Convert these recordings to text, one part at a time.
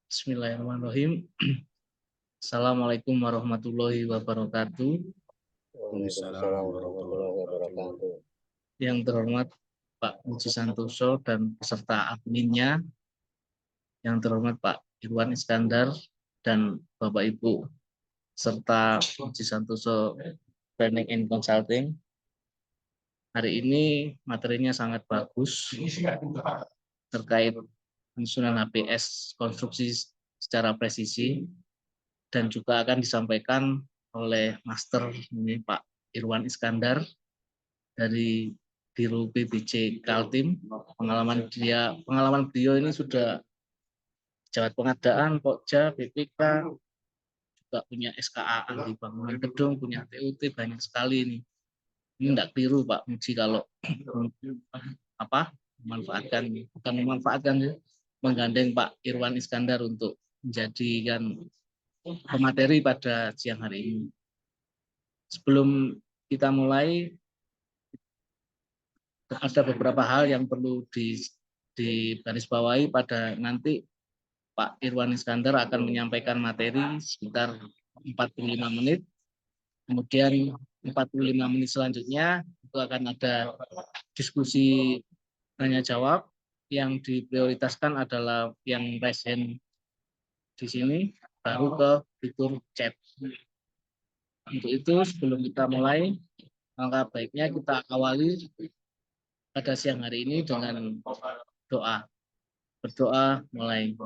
Bismillahirrahmanirrahim. Assalamualaikum warahmatullahi wabarakatuh. Waalaikumsalam warahmatullahi wabarakatuh. Yang terhormat Pak Muji Santoso dan peserta adminnya, yang terhormat Pak Irwan Iskandar dan Bapak Ibu serta Muji Santoso Planning and Consulting. Hari ini materinya sangat bagus terkait penyusunan HPS konstruksi secara presisi, dan juga akan disampaikan oleh Master ini Pak Irwan Iskandar dari Biro PBJ Kaltim. Pengalaman beliau ini sudah pejabat pengadaan, Pokja, BPK, juga punya SKA ahli bangunan gedung, punya TUT, banyak sekali ini. Ini tidak keliru Pak Muji kalau memanfaatkan menggandeng Pak Irwan Iskandar untuk menjadikan pemateri pada siang hari ini. Sebelum kita mulai, ada beberapa hal yang perlu digarisbawahi. Pada nanti Pak Irwan Iskandar akan menyampaikan materi sekitar 45 menit. Kemudian 45 menit selanjutnya itu akan ada diskusi tanya jawab. Yang diprioritaskan adalah yang raise hand di sini, baru ke fitur chat. Untuk itu sebelum kita mulai, maka baiknya kita awali pada siang hari ini dengan doa. Berdoa mulai.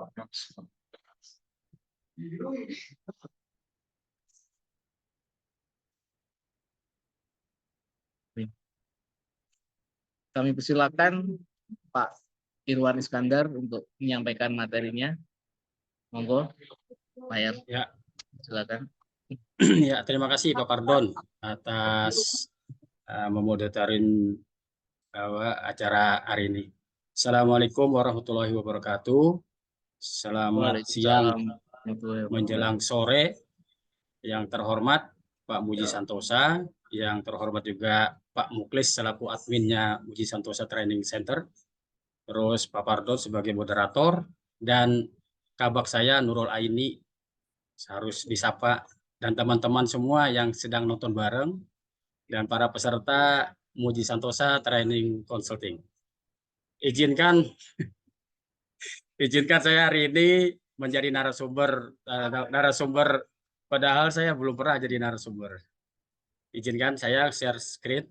Kami persilakan Pak Irwan Iskandar untuk menyampaikan materinya. Monggo, Pak Ir. Ya, Silakan. ya, terima kasih Pak Pardon atas memoderatorkan acara hari ini. Assalamualaikum warahmatullahi wabarakatuh. Selamat siang menjelang sore. Yang terhormat Pak Muji Santosa, yang terhormat juga Pak Muklis selaku adminnya Muji Santosa Training Center, terus Pak Pardon sebagai moderator, dan kabak saya Nurul Aini harus disapa, dan teman-teman semua yang sedang nonton bareng, dan para peserta Muji Santosa Training Consulting. Izinkan saya hari ini menjadi narasumber, padahal saya belum pernah jadi narasumber. Izinkan saya share screen.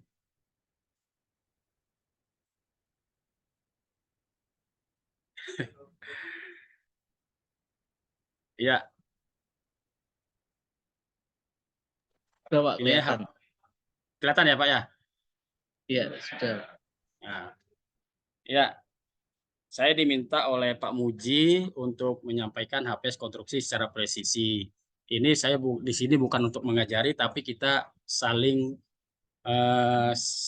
Ya. Pak, Ini kelihatan ya Pak ya? Iya, sudah. Nah, ya, saya diminta oleh Pak Muji untuk menyampaikan HPS konstruksi secara presisi. Ini saya di sini bukan untuk mengajari, tapi kita saling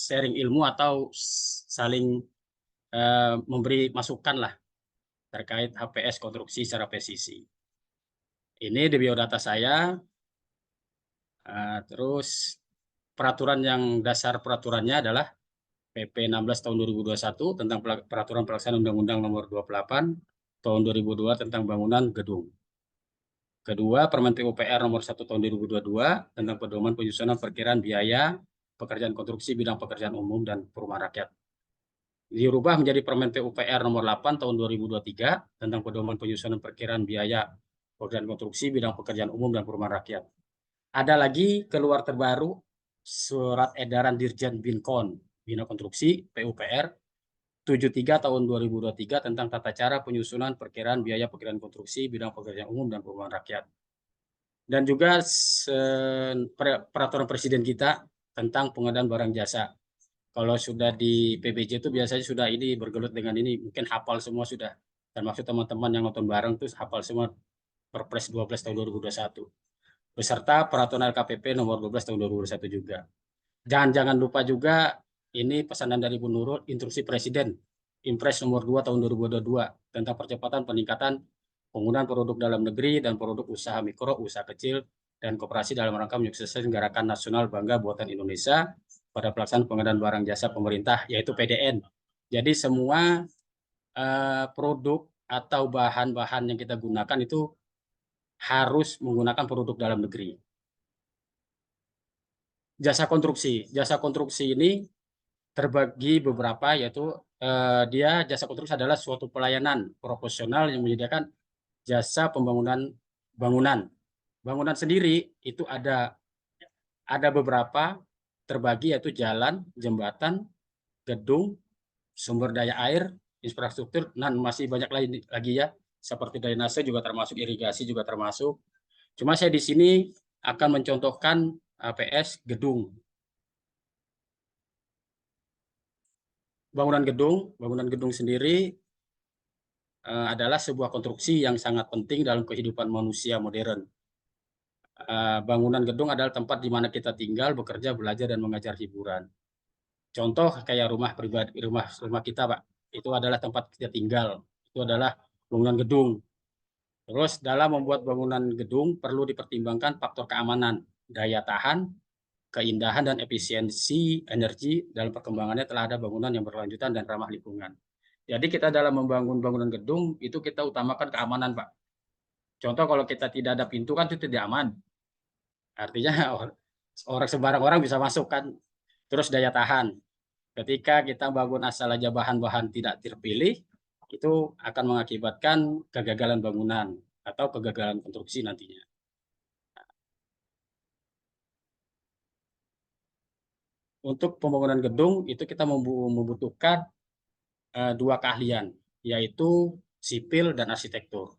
sharing ilmu atau saling memberi masukan lah terkait HPS konstruksi secara presisi. Ini di biodata saya. Terus peraturan yang dasar peraturannya adalah PP 16 tahun 2021 tentang peraturan pelaksanaan Undang-Undang Nomor 28 tahun 2002 tentang bangunan gedung. Kedua, Permen PUPR Nomor 1 tahun 2022 tentang pedoman penyusunan perkiraan biaya pekerjaan konstruksi bidang pekerjaan umum dan perumahan rakyat. Dirubah menjadi Permen PUPR Nomor 8 tahun 2023 tentang pedoman penyusunan perkiraan biaya pekerjaan konstruksi bidang pekerjaan umum dan perumahan rakyat. Ada lagi keluar terbaru Surat Edaran Dirjen Binkon Bina Konstruksi PUPR 73 tahun 2023 tentang tata cara penyusunan perkiraan biaya pekerjaan konstruksi bidang pekerjaan umum dan perumahan rakyat. Dan juga peraturan presiden kita tentang pengadaan barang jasa. Kalau sudah di PBJ itu biasanya sudah ini bergelut dengan ini, mungkin hafal semua sudah. Dan maksud teman-teman yang nonton bareng itu hafal semua Perpres 12 tahun 2021. Beserta peraturan LKPP nomor 12 tahun 2021 juga. Jangan lupa juga ini pesanan dari Bu Nurul, instruksi Presiden Impres nomor 2 tahun 2022 tentang percepatan peningkatan penggunaan produk dalam negeri dan produk usaha mikro, usaha kecil, dan koperasi dalam rangka menyukseskan gerakan nasional bangga buatan Indonesia pada pelaksanaan pengadaan barang jasa pemerintah, yaitu PDN. Jadi semua produk atau bahan-bahan yang kita gunakan itu harus menggunakan produk dalam negeri. Jasa konstruksi ini terbagi beberapa, yaitu jasa konstruksi adalah suatu pelayanan profesional yang menyediakan jasa pembangunan bangunan. Bangunan sendiri itu ada beberapa terbagi, yaitu jalan, jembatan, gedung, sumber daya air, infrastruktur, dan masih banyak lagi ya, seperti drainase juga termasuk, irigasi juga termasuk. Cuma saya di sini akan mencontohkan APS gedung. Bangunan gedung sendiri adalah sebuah konstruksi yang sangat penting dalam kehidupan manusia modern. Bangunan gedung adalah tempat di mana kita tinggal, bekerja, belajar, dan mengajar hiburan. Contoh kayak rumah pribadi, rumah kita, Pak, itu adalah tempat kita tinggal. Itu adalah bangunan gedung. Terus dalam membuat bangunan gedung perlu dipertimbangkan faktor keamanan, daya tahan, keindahan, dan efisiensi energi. Dalam perkembangannya telah ada bangunan yang berlanjutan dan ramah lingkungan. Jadi kita dalam membangun bangunan gedung itu kita utamakan keamanan, Pak. Contoh kalau kita tidak ada pintu kan itu tidak aman. Artinya orang sembarang orang bisa masuk kan. Terus daya tahan. Ketika kita bangun asal aja bahan-bahan tidak terpilih, itu akan mengakibatkan kegagalan bangunan atau kegagalan konstruksi nantinya. Untuk pembangunan gedung itu kita membutuhkan dua keahlian, yaitu sipil dan arsitektur.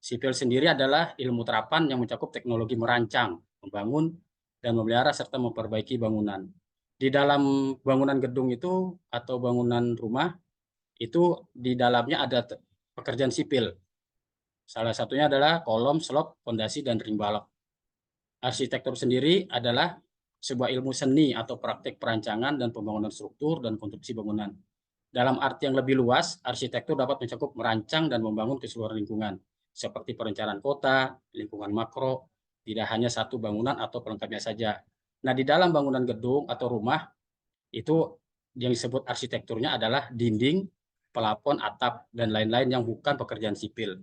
Sipil sendiri adalah ilmu terapan yang mencakup teknologi merancang, membangun, dan memelihara serta memperbaiki bangunan. Di dalam bangunan gedung itu atau bangunan rumah itu di dalamnya ada pekerjaan sipil. Salah satunya adalah kolom, slop, fondasi, dan ring balok. Arsitektur sendiri adalah sebuah ilmu seni atau praktek perancangan dan pembangunan struktur dan konstruksi bangunan. Dalam arti yang lebih luas, arsitektur dapat mencakup merancang dan membangun keseluruhan lingkungan, seperti perencanaan kota, lingkungan makro, tidak hanya satu bangunan atau pelengkapnya saja. Nah, di dalam bangunan gedung atau rumah, itu yang disebut arsitekturnya adalah dinding, pelafon, atap, dan lain-lain yang bukan pekerjaan sipil.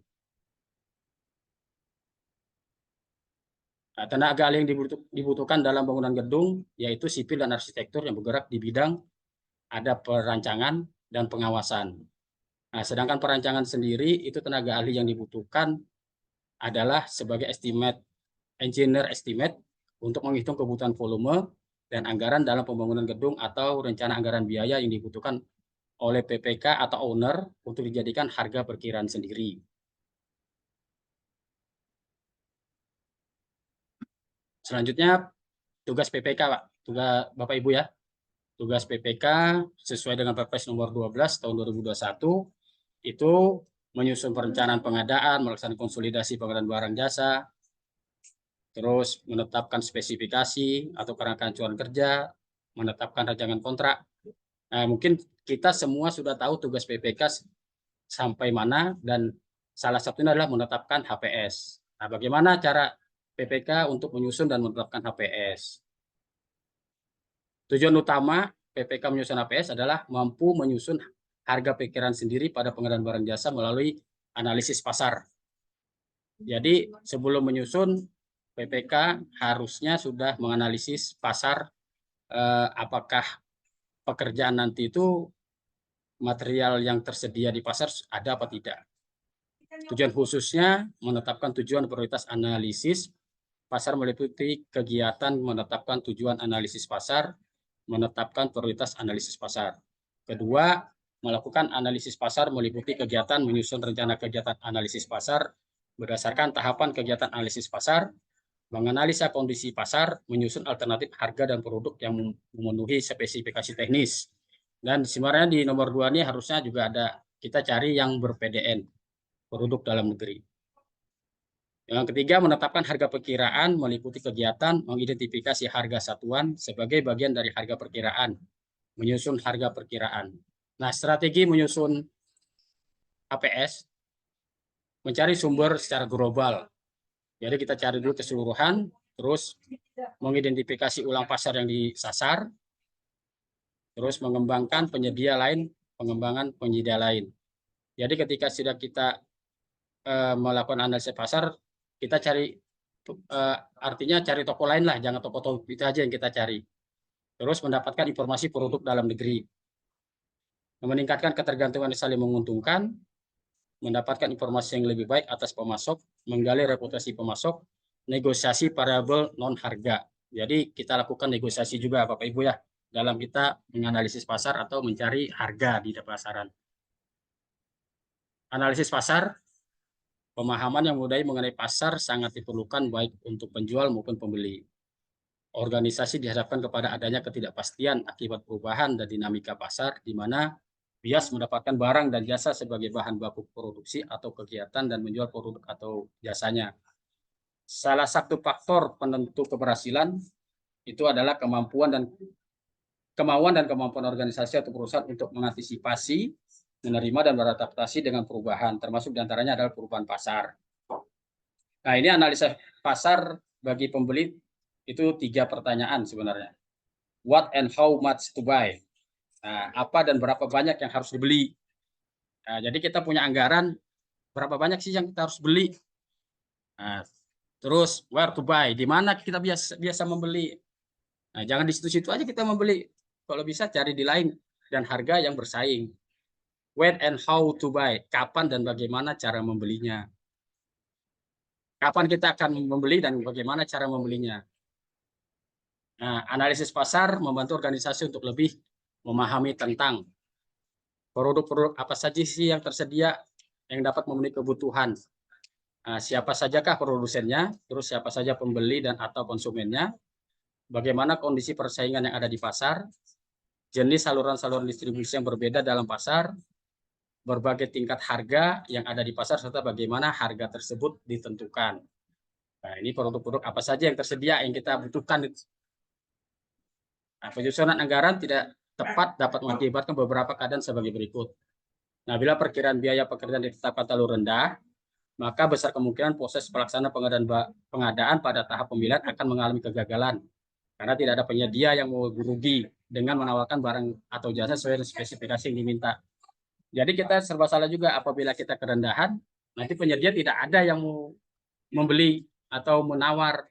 Nah, tenaga ahli yang dibutuhkan dalam bangunan gedung, yaitu sipil dan arsitektur yang bergerak di bidang ada perancangan dan pengawasan. Nah, sedangkan perancangan sendiri itu tenaga ahli yang dibutuhkan adalah sebagai engineer estimate untuk menghitung kebutuhan volume dan anggaran dalam pembangunan gedung atau rencana anggaran biaya yang dibutuhkan oleh PPK atau owner untuk dijadikan harga perkiraan sendiri. Selanjutnya tugas PPK, Pak. Tugas Bapak Ibu ya. Tugas PPK sesuai dengan Perpres nomor 12 tahun 2021 itu menyusun perencanaan pengadaan, melaksanakan konsolidasi pengadaan barang jasa, terus menetapkan spesifikasi atau kerangka acuan kerja, menetapkan rancangan kontrak. Nah, mungkin kita semua sudah tahu tugas PPK sampai mana, dan salah satunya adalah menetapkan HPS. Nah, bagaimana cara PPK untuk menyusun dan menetapkan HPS? Tujuan utama PPK menyusun HPS adalah mampu menyusun harga pikiran sendiri pada pengadaan barang jasa melalui analisis pasar. Jadi sebelum menyusun, PPK harusnya sudah menganalisis pasar, apakah pekerjaan nanti itu material yang tersedia di pasar ada apa tidak. Tujuan khususnya menetapkan tujuan prioritas analisis pasar meliputi kegiatan menetapkan tujuan analisis pasar, menetapkan prioritas analisis pasar. Kedua, melakukan analisis pasar meliputi kegiatan menyusun rencana kegiatan analisis pasar berdasarkan tahapan kegiatan analisis pasar, menganalisa kondisi pasar, menyusun alternatif harga dan produk yang memenuhi spesifikasi teknis. Dan sebenarnya di nomor 2 ini harusnya juga ada kita cari yang ber-PDN, produk dalam negeri. Yang ketiga, menetapkan harga perkiraan meliputi kegiatan mengidentifikasi harga satuan sebagai bagian dari harga perkiraan, menyusun harga perkiraan. Nah, strategi menyusun APS, mencari sumber secara global. Jadi kita cari dulu keseluruhan, terus mengidentifikasi ulang pasar yang disasar, terus mengembangkan penyedia lain, pengembangan penyedia lain. Jadi ketika sudah kita melakukan analisis pasar, kita cari artinya cari toko lain lah, jangan toko-toko itu aja yang kita cari. Terus mendapatkan informasi produk dalam negeri, meningkatkan ketergantungan yang saling menguntungkan, mendapatkan informasi yang lebih baik atas pemasok, menggali reputasi pemasok, negosiasi variabel non harga. Jadi kita lakukan negosiasi juga Bapak Ibu ya, dalam kita menganalisis pasar atau mencari harga di pasaran. Analisis pasar, pemahaman yang mudah mengenai pasar sangat diperlukan baik untuk penjual maupun pembeli. Organisasi dihadapkan kepada adanya ketidakpastian akibat perubahan dan dinamika pasar, di mana bias mendapatkan barang dan jasa sebagai bahan baku produksi atau kegiatan dan menjual produk atau jasanya. Salah satu faktor penentu keberhasilan itu adalah kemauan dan kemampuan organisasi atau perusahaan untuk mengantisipasi, menerima dan beradaptasi dengan perubahan, termasuk diantaranya adalah perubahan pasar. Nah, ini analisa pasar bagi pembeli itu 3 pertanyaan sebenarnya. What and how much to buy? Nah, apa dan berapa banyak yang harus dibeli? Nah, jadi kita punya anggaran berapa banyak sih yang kita harus beli. Nah, terus where to buy? Di mana kita biasa membeli? Nah, jangan di situ-situ aja kita membeli. Kalau bisa cari di lain dan harga yang bersaing. When and how to buy? Kapan dan bagaimana cara membelinya? Kapan kita akan membeli dan bagaimana cara membelinya? Nah, analisis pasar membantu organisasi untuk lebih memahami tentang produk-produk apa saja sih yang tersedia yang dapat memenuhi kebutuhan. Nah, siapa sajakah produsennya, terus siapa saja pembeli dan atau konsumennya, bagaimana kondisi persaingan yang ada di pasar, jenis saluran-saluran distribusi yang berbeda dalam pasar, berbagai tingkat harga yang ada di pasar, serta bagaimana harga tersebut ditentukan. Nah, ini produk-produk apa saja yang tersedia yang kita butuhkan. Nah, penyusunan anggaran tidak tepat dapat mengakibatkan beberapa keadaan sebagai berikut. Nah, bila perkiraan biaya pekerjaan ditetapkan terlalu rendah, maka besar kemungkinan proses pelaksanaan pengadaan pada tahap pemilihan akan mengalami kegagalan karena tidak ada penyedia yang mau rugi dengan menawarkan barang atau jasa sesuai spesifikasi yang diminta. Jadi kita serba salah juga apabila kita kerendahan, nanti penyedia tidak ada yang mau membeli atau menawar.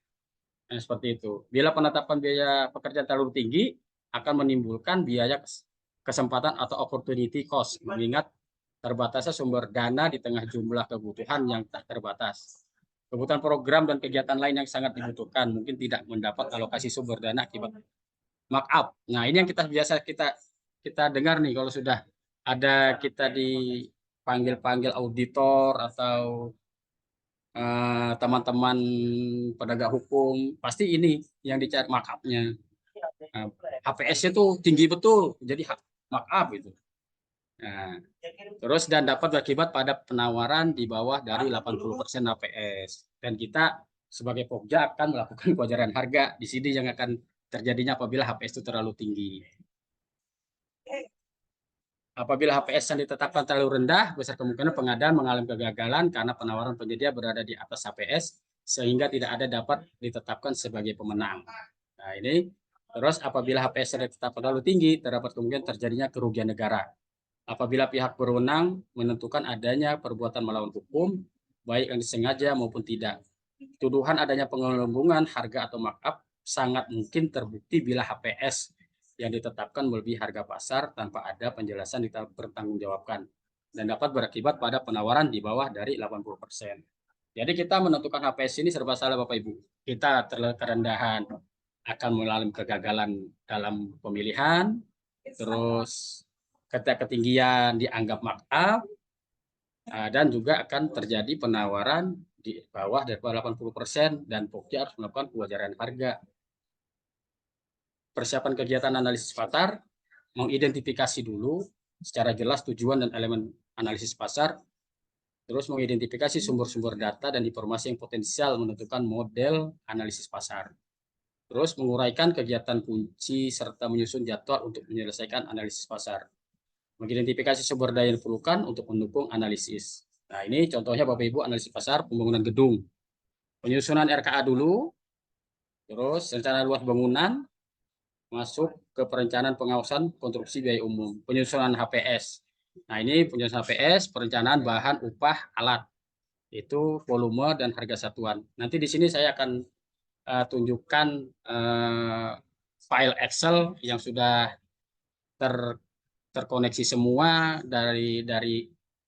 Nah, seperti itu. Bila penetapan biaya pekerjaan terlalu tinggi, akan menimbulkan biaya kesempatan atau opportunity cost, mengingat terbatasnya sumber dana di tengah jumlah kebutuhan yang tak terbatas. Kebutuhan program dan kegiatan lain yang sangat dibutuhkan mungkin tidak mendapat alokasi sumber dana akibat markup. Nah, ini yang kita biasa kita dengar nih kalau sudah ada kita dipanggil auditor atau teman-teman penegak hukum, pasti ini yang dicari markup-nya. HPS-nya tuh tinggi betul, jadi markup itu. Nah, terus dan dapat berakibat pada penawaran di bawah dari 80% HPS. Dan kita sebagai Pokja akan melakukan kewajaran harga di sini yang akan terjadinya apabila HPS itu terlalu tinggi. Apabila HPS yang ditetapkan terlalu rendah, besar kemungkinan pengadaan mengalami kegagalan karena penawaran penyedia berada di atas HPS sehingga tidak ada dapat ditetapkan sebagai pemenang. Nah, ini terus apabila HPS yang ditetapkan terlalu tinggi, terdapat kemungkinan terjadinya kerugian negara. Apabila pihak berwenang menentukan adanya perbuatan melawan hukum, baik yang disengaja maupun tidak. Tuduhan adanya penggelembungan harga atau markup sangat mungkin terbukti bila HPS yang ditetapkan melebihi harga pasar tanpa ada penjelasan dipertanggungjawabkan dan dapat berakibat pada penawaran di bawah dari 80%. Jadi kita menentukan HPS ini serba salah Bapak Ibu. Kita kerendahan akan mengalami kegagalan dalam pemilihan, terus ketinggian dianggap markup, dan juga akan terjadi penawaran di bawah dari 80% dan Pokja harus melakukan kewajaran harga. Persiapan kegiatan analisis pasar, mengidentifikasi dulu secara jelas tujuan dan elemen analisis pasar, terus mengidentifikasi sumber-sumber data dan informasi yang potensial menentukan model analisis pasar. Terus menguraikan kegiatan kunci serta menyusun jadwal untuk menyelesaikan analisis pasar. Mengidentifikasi sumber daya yang diperlukan untuk mendukung analisis. Nah, ini contohnya Bapak Ibu analisis pasar pembangunan gedung. Penyusunan RKA dulu, terus rencana luas bangunan, masuk ke perencanaan pengawasan konstruksi biaya umum. Penyusunan HPS. Nah, ini penyusunan HPS, perencanaan bahan, upah, alat. itu volume dan harga satuan. Nanti di sini saya akan tunjukkan file Excel yang sudah terkoneksi semua dari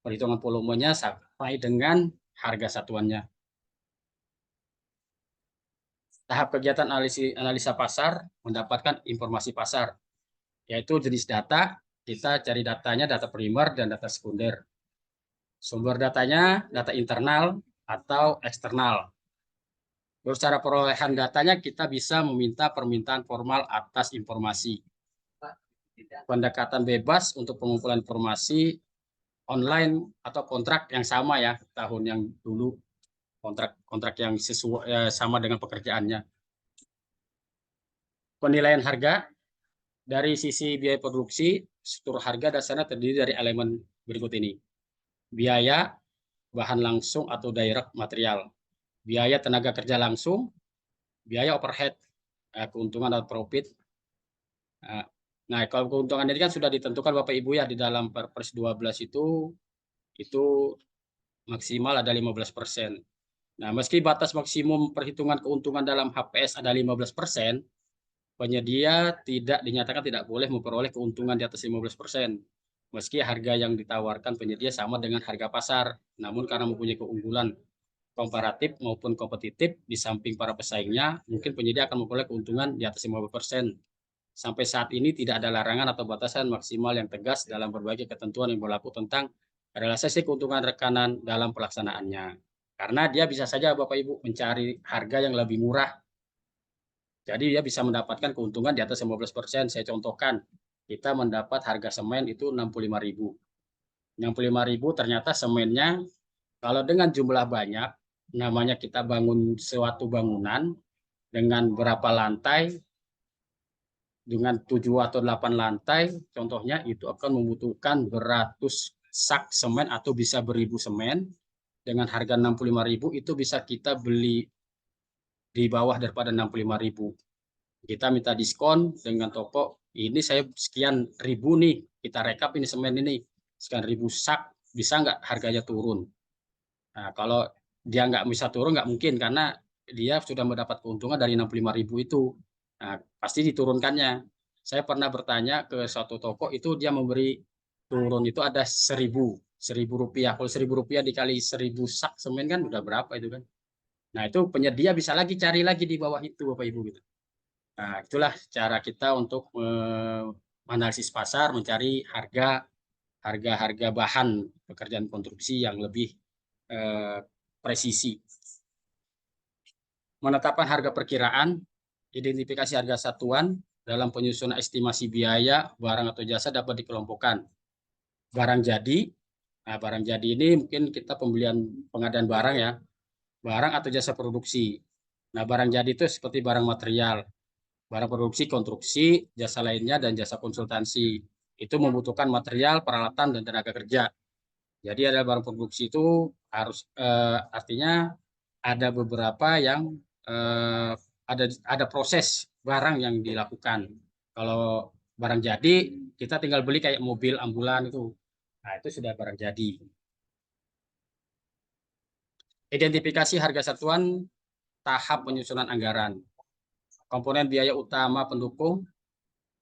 perhitungan volumenya sampai dengan harga satuannya. Tahap kegiatan analisa pasar, mendapatkan informasi pasar, yaitu jenis data, kita cari datanya, data primer dan data sekunder. Sumber datanya, data internal atau eksternal. Terus cara perolehan datanya, kita bisa meminta permintaan formal atas informasi. Pendekatan bebas untuk pengumpulan informasi online atau kontrak yang sama ya, tahun yang dulu kontrak yang sesuai sama dengan pekerjaannya. Penilaian harga dari sisi biaya produksi, struktur harga dasarnya terdiri dari elemen berikut ini. Biaya bahan langsung atau direct material, biaya tenaga kerja langsung, biaya overhead, keuntungan atau profit. Nah, kalau keuntungan ini kan sudah ditentukan Bapak Ibu ya di dalam Perpres 12 itu maksimal ada 15%. Nah, meski batas maksimum perhitungan keuntungan dalam HPS ada 15%, penyedia tidak dinyatakan tidak boleh memperoleh keuntungan di atas 15%. Meski harga yang ditawarkan penyedia sama dengan harga pasar, namun karena mempunyai keunggulan komparatif maupun kompetitif di samping para pesaingnya, mungkin penyedia akan memperoleh keuntungan di atas 15%. Sampai saat ini tidak ada larangan atau batasan maksimal yang tegas dalam berbagai ketentuan yang berlaku tentang realisasi keuntungan rekanan dalam pelaksanaannya. Karena dia bisa saja Bapak Ibu mencari harga yang lebih murah. Jadi dia bisa mendapatkan keuntungan di atas 15%. Saya contohkan, kita mendapat harga semen itu 65.000. 65.000 ternyata semennya kalau dengan jumlah banyak, namanya kita bangun suatu bangunan dengan berapa lantai, dengan 7 atau 8 lantai, contohnya itu akan membutuhkan beratus sak semen atau bisa beribu semen. Dengan harga 65.000 itu bisa kita beli di bawah daripada 65.000. Kita minta diskon dengan toko, ini saya sekian ribu nih, kita rekap ini semen ini, sekian ribu sak, bisa nggak harganya turun? Nah, kalau dia nggak bisa turun, nggak mungkin, karena dia sudah mendapat keuntungan dari 65.000 itu. Nah, pasti diturunkannya. Saya pernah bertanya ke suatu toko, itu dia memberi turun itu ada 1.000 rupiah. Kalau 1.000 rupiah dikali 1.000 sak semen kan udah berapa itu kan? Nah, itu penyedia bisa lagi cari lagi di bawah itu Bapak Ibu gitu. Nah, itulah cara kita untuk menganalisis pasar, mencari harga bahan pekerjaan konstruksi yang lebih presisi. Menetapkan harga perkiraan, identifikasi harga satuan dalam penyusunan estimasi biaya barang atau jasa dapat dikelompokkan. Barang jadi, nah barang jadi ini mungkin kita pengadaan barang ya, barang atau jasa produksi. Nah barang jadi itu seperti barang material, barang produksi, konstruksi, jasa lainnya, dan jasa konsultansi. Itu membutuhkan material, peralatan, dan tenaga kerja. Jadi ada barang produksi itu harus artinya ada beberapa yang ada proses barang yang dilakukan. Kalau barang jadi, kita tinggal beli kayak mobil ambulan itu. Nah, itu sudah barang jadi. Identifikasi harga satuan tahap penyusunan anggaran. Komponen biaya utama pendukung,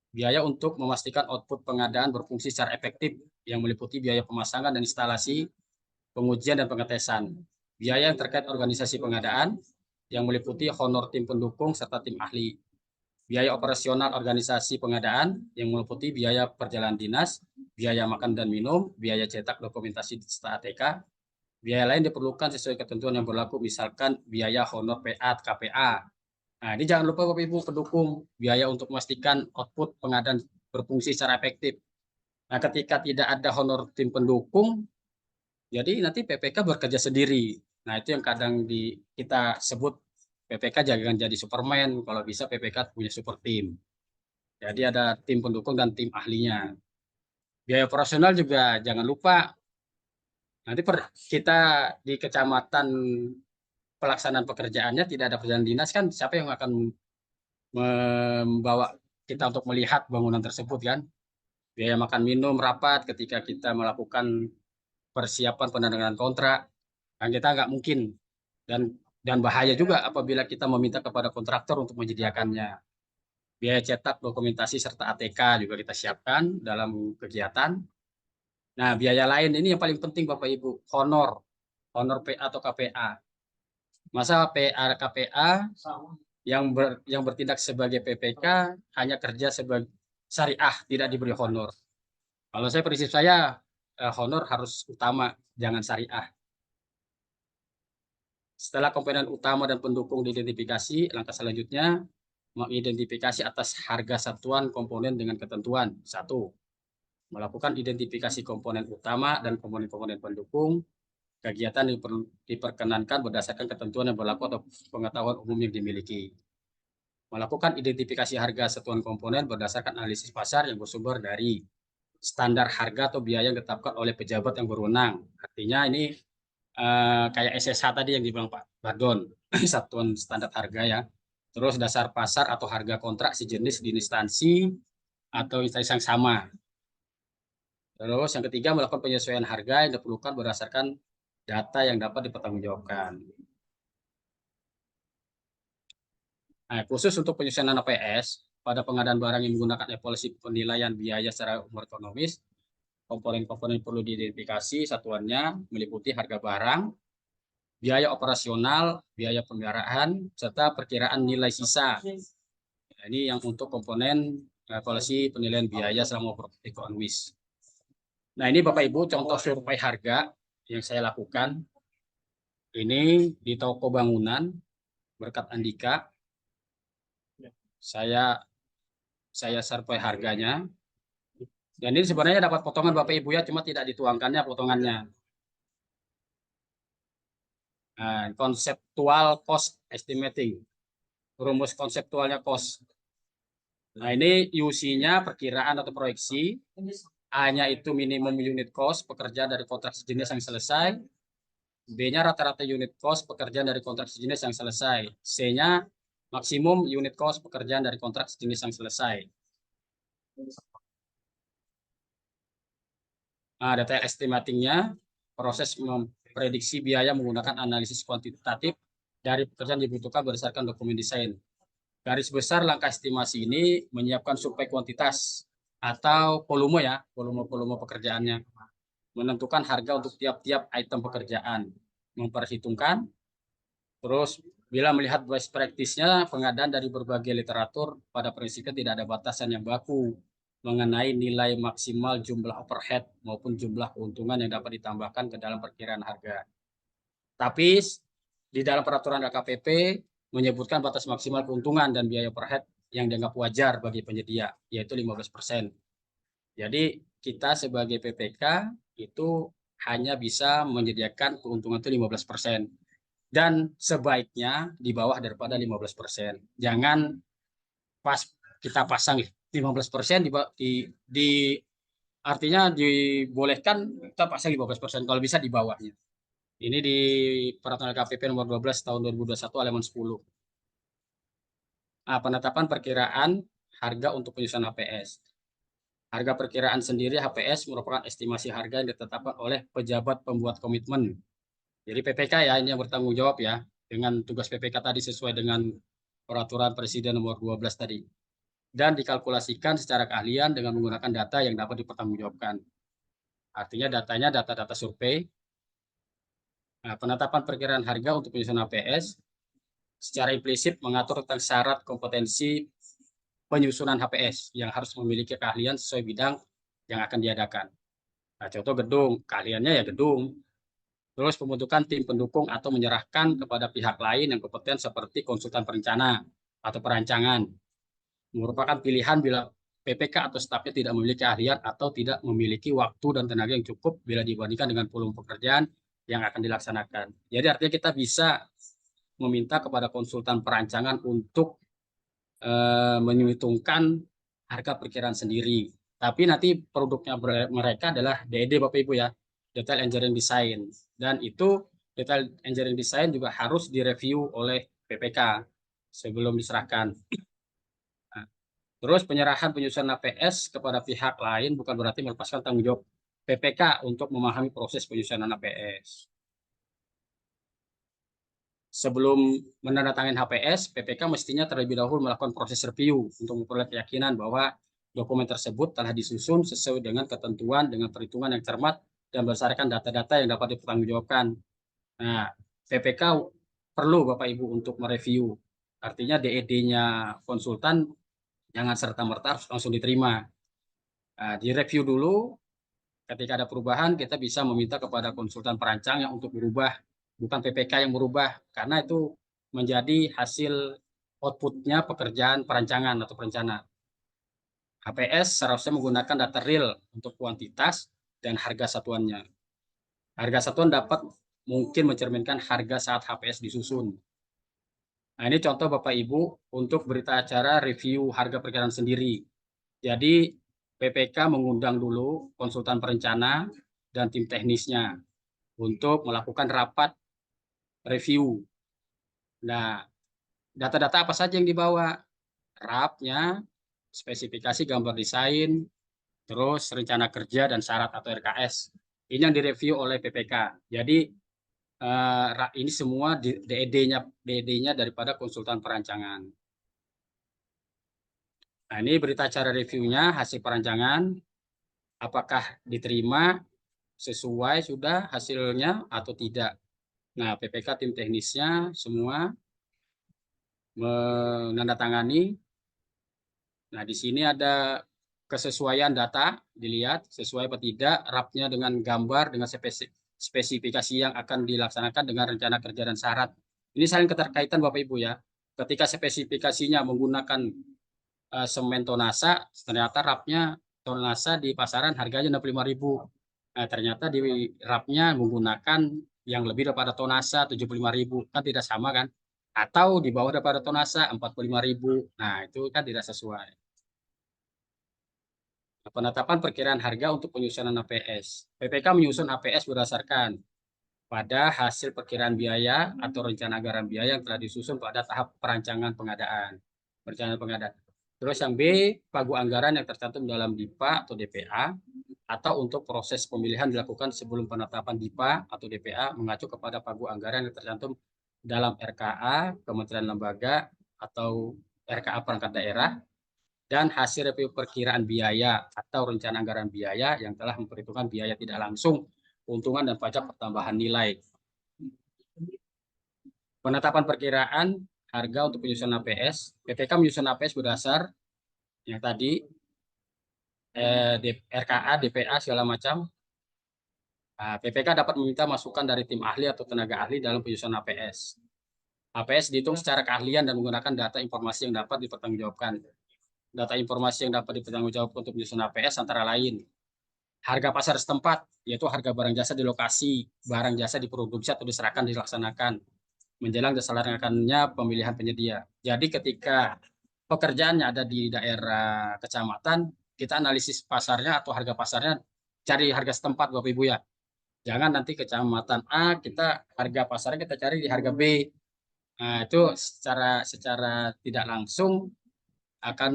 biaya untuk memastikan output pengadaan berfungsi secara efektif yang meliputi biaya pemasangan dan instalasi, pengujian dan pengetesan. Biaya yang terkait organisasi pengadaan yang meliputi honor tim pendukung serta tim ahli. Biaya operasional organisasi pengadaan yang meliputi biaya perjalanan dinas, biaya makan dan minum, biaya cetak dokumentasi serta ATK. Biaya lain diperlukan sesuai ketentuan yang berlaku, misalkan biaya honor PA, KPA. Nah, ini jangan lupa Bapak Ibu pendukung, biaya untuk memastikan output pengadaan berfungsi secara efektif. Nah, ketika tidak ada honor tim pendukung, jadi nanti PPK bekerja sendiri. Nah, itu yang kadang kita sebut PPK jangan jadi Superman, kalau bisa PPK punya super tim. Jadi ada tim pendukung dan tim ahlinya. Biaya operasional juga jangan lupa. Nanti kita di kecamatan pelaksanaan pekerjaannya tidak ada perjalanan dinas kan, siapa yang akan membawa kita untuk melihat bangunan tersebut kan? Biaya makan minum, rapat ketika kita melakukan persiapan penandatanganan kontrak. Kan kita nggak mungkin, dan bahaya juga apabila kita meminta kepada kontraktor untuk menyediakannya. Biaya cetak, dokumentasi, serta ATK juga kita siapkan dalam kegiatan. Nah, biaya lain ini yang paling penting Bapak Ibu, honor PA atau KPA. Masa PA KPA yang bertindak sebagai PPK hanya kerja sebagai syariah, tidak diberi honor. Kalau saya prinsip saya honor harus utama, jangan syariah. Setelah komponen utama dan pendukung diidentifikasi, langkah selanjutnya mengidentifikasi atas harga satuan komponen dengan ketentuan. 1. Melakukan identifikasi komponen utama dan komponen-komponen pendukung. Kegiatan diperkenankan berdasarkan ketentuan yang berlaku atau pengetahuan umum yang dimiliki. Melakukan identifikasi harga satuan komponen berdasarkan analisis pasar yang bersumber dari standar harga atau biaya yang ditetapkan oleh pejabat yang berwenang. Artinya ini kayak SSH tadi yang dibilang Pak Bardon, satuan standar harga ya. Terus dasar pasar atau harga kontrak sejenis di instansi atau instansi yang sama. Terus yang ketiga, melakukan penyesuaian harga yang diperlukan berdasarkan data yang dapat dipertanggungjawabkan. Nah, khusus untuk penyusunan APS, pada pengadaan barang yang menggunakan evaluasi penilaian biaya secara umum ekonomis, komponen-komponen perlu diidentifikasi satuannya meliputi harga barang, biaya operasional, biaya pemeliharaan, serta perkiraan nilai sisa. Nah, ini yang untuk komponen evaluasi penilaian biaya selama ekonomis. Nah, ini Bapak Ibu contoh survei harga yang saya lakukan. Ini di toko bangunan Berkat Andika. Saya survei harganya. Dan ini sebenarnya dapat potongan Bapak Ibu ya, cuma tidak dituangkannya potongannya. Nah, konseptual cost estimating. Rumus konseptualnya cost. Nah, ini UC-nya perkiraan atau proyeksi. A-nya itu minimum unit cost pekerjaan dari kontrak sejenis yang selesai. B-nya rata-rata unit cost pekerjaan dari kontrak sejenis yang selesai. C-nya maksimum unit cost pekerjaan dari kontrak sejenis yang selesai. Nah, detail estimatingnya, proses memprediksi biaya menggunakan analisis kuantitatif dari pekerjaan yang dibutuhkan berdasarkan dokumen desain. Garis besar langkah estimasi ini menyiapkan survei kuantitas atau volume ya, volume pekerjaannya. Menentukan harga untuk tiap-tiap item pekerjaan. Memperhitungkan, terus bila melihat best practice-nya pengadaan dari berbagai literatur, pada prinsipnya tidak ada batasan yang baku mengenai nilai maksimal jumlah overhead maupun jumlah keuntungan yang dapat ditambahkan ke dalam perkiraan harga. Tapi di dalam peraturan AKPP menyebutkan batas maksimal keuntungan dan biaya overhead yang dianggap wajar bagi penyedia, yaitu 15%. Jadi kita sebagai PPK itu hanya bisa menyediakan keuntungan itu 15%. Dan sebaiknya di bawah daripada 15%. Jangan pas kita pasang 15% artinya dibolehkan kita pasang 15%, kalau bisa di bawahnya. Ini di peraturan KPP nomor 12 tahun 2021 halaman 10. Nah, penetapan perkiraan harga untuk penyusunan HPS. Harga perkiraan sendiri HPS merupakan estimasi harga yang ditetapkan oleh pejabat pembuat komitmen. Jadi PPK ya, ini yang bertanggung jawab ya, dengan tugas PPK tadi sesuai dengan peraturan Presiden nomor 12 tadi. Dan dikalkulasikan secara keahlian dengan menggunakan data yang dapat dipertanggungjawabkan. Artinya datanya data-data survei. Nah, penetapan perkiraan harga untuk penyusunan HPS secara implisit mengatur tentang syarat kompetensi penyusunan HPS yang harus memiliki keahlian sesuai bidang yang akan diadakan. Nah, contoh gedung, keahliannya ya gedung. Terus pembentukan tim pendukung atau menyerahkan kepada pihak lain yang kompeten seperti konsultan perencana atau perancangan. Merupakan pilihan bila PPK atau stafnya tidak memiliki keahlian atau tidak memiliki waktu dan tenaga yang cukup bila dibandingkan dengan volume pekerjaan yang akan dilaksanakan. Jadi artinya kita bisa meminta kepada konsultan perancangan untuk menyhitungkan harga perkiraan sendiri. Tapi nanti produknya mereka adalah DED Bapak Ibu ya, Detail Engineering Design. Dan itu Detail Engineering Design juga harus direview oleh PPK sebelum diserahkan. Nah, terus penyerahan penyusunan APS kepada pihak lain bukan berarti melepaskan tanggung jawab PPK untuk memahami proses penyusunan APS. sebelum menandatangani HPS, PPK mestinya terlebih dahulu melakukan proses review untuk memperoleh keyakinan bahwa dokumen tersebut telah disusun sesuai dengan ketentuan, dengan perhitungan yang cermat, dan berdasarkan data-data yang dapat dipertanggungjawabkan. Nah, PPK perlu Bapak Ibu untuk mereview. Artinya DED-nya konsultan jangan serta-merta langsung diterima. Nah, direview dulu, ketika ada perubahan, kita bisa meminta kepada konsultan perancang yang untuk berubah, bukan PPK yang merubah, karena itu menjadi hasil outputnya pekerjaan perancangan atau perencana. HPS seharusnya menggunakan data real untuk kuantitas dan harga satuannya. Harga satuan dapat mungkin mencerminkan harga saat HPS disusun. Nah, ini contoh Bapak Ibu untuk berita acara review harga perkiraan sendiri. Jadi PPK mengundang dulu konsultan perencana dan tim teknisnya untuk melakukan rapat review. Nah, data-data apa saja yang dibawa? RAP-nya, spesifikasi gambar desain, terus rencana kerja dan syarat atau RKS. Ini yang direview oleh PPK. Jadi ini semua DED-nya daripada konsultan perancangan. Nah, ini berita acara reviewnya, hasil perancangan, apakah diterima sesuai sudah hasilnya atau tidak. Nah, PPK tim teknisnya semua menandatangani. Nah, di sini ada kesesuaian data, dilihat sesuai atau tidak, RAP-nya dengan gambar, dengan spesifikasi yang akan dilaksanakan dengan rencana kerja dan syarat. Ini saling keterkaitan Bapak Ibu ya. Ketika spesifikasinya menggunakan semen Tonasa, ternyata RAP-nya Tonasa di pasaran harganya 65.000. Nah, ternyata di RAP-nya menggunakan yang lebih daripada Tonasa 75.000, kan tidak sama kan? Atau di bawah daripada Tonasa 45.000. Nah, itu kan tidak sesuai. Penetapan perkiraan harga untuk penyusunan APS. PPK menyusun APS berdasarkan pada hasil perkiraan biaya atau rencana anggaran biaya yang telah disusun pada tahap perancangan pengadaan. Perencanaan pengadaan. Terus yang B, pagu anggaran yang tercantum dalam DIPA atau DPA, atau untuk proses pemilihan dilakukan sebelum penetapan DIPA atau DPA mengacu kepada pagu anggaran yang tercantum dalam RKA, Kementerian Lembaga, atau RKA perangkat daerah, dan hasil review perkiraan biaya atau rencana anggaran biaya yang telah memperhitungkan biaya tidak langsung, keuntungan dan pajak pertambahan nilai. Penetapan perkiraan harga untuk penyusunan APS, PPK menyusun APS berdasar yang tadi RKA, DPA segala macam. Nah, PPK dapat meminta masukan dari tim ahli atau tenaga ahli dalam penyusunan APS. APS dihitung secara keahlian dan menggunakan data informasi yang dapat dipertanggungjawabkan. Data informasi yang dapat dipertanggungjawabkan untuk penyusunan APS antara lain harga pasar setempat, yaitu harga barang jasa di lokasi, barang jasa diproduksi atau diserahkan dilaksanakan, menjelang diselenggarakannya pemilihan penyedia. Jadi ketika pekerjaannya ada di daerah kecamatan, kita analisis pasarnya atau harga pasarnya, cari harga setempat Bapak Ibu ya. Jangan nanti kecamatan A, kita harga pasarnya kita cari di harga B. Nah, itu secara tidak langsung akan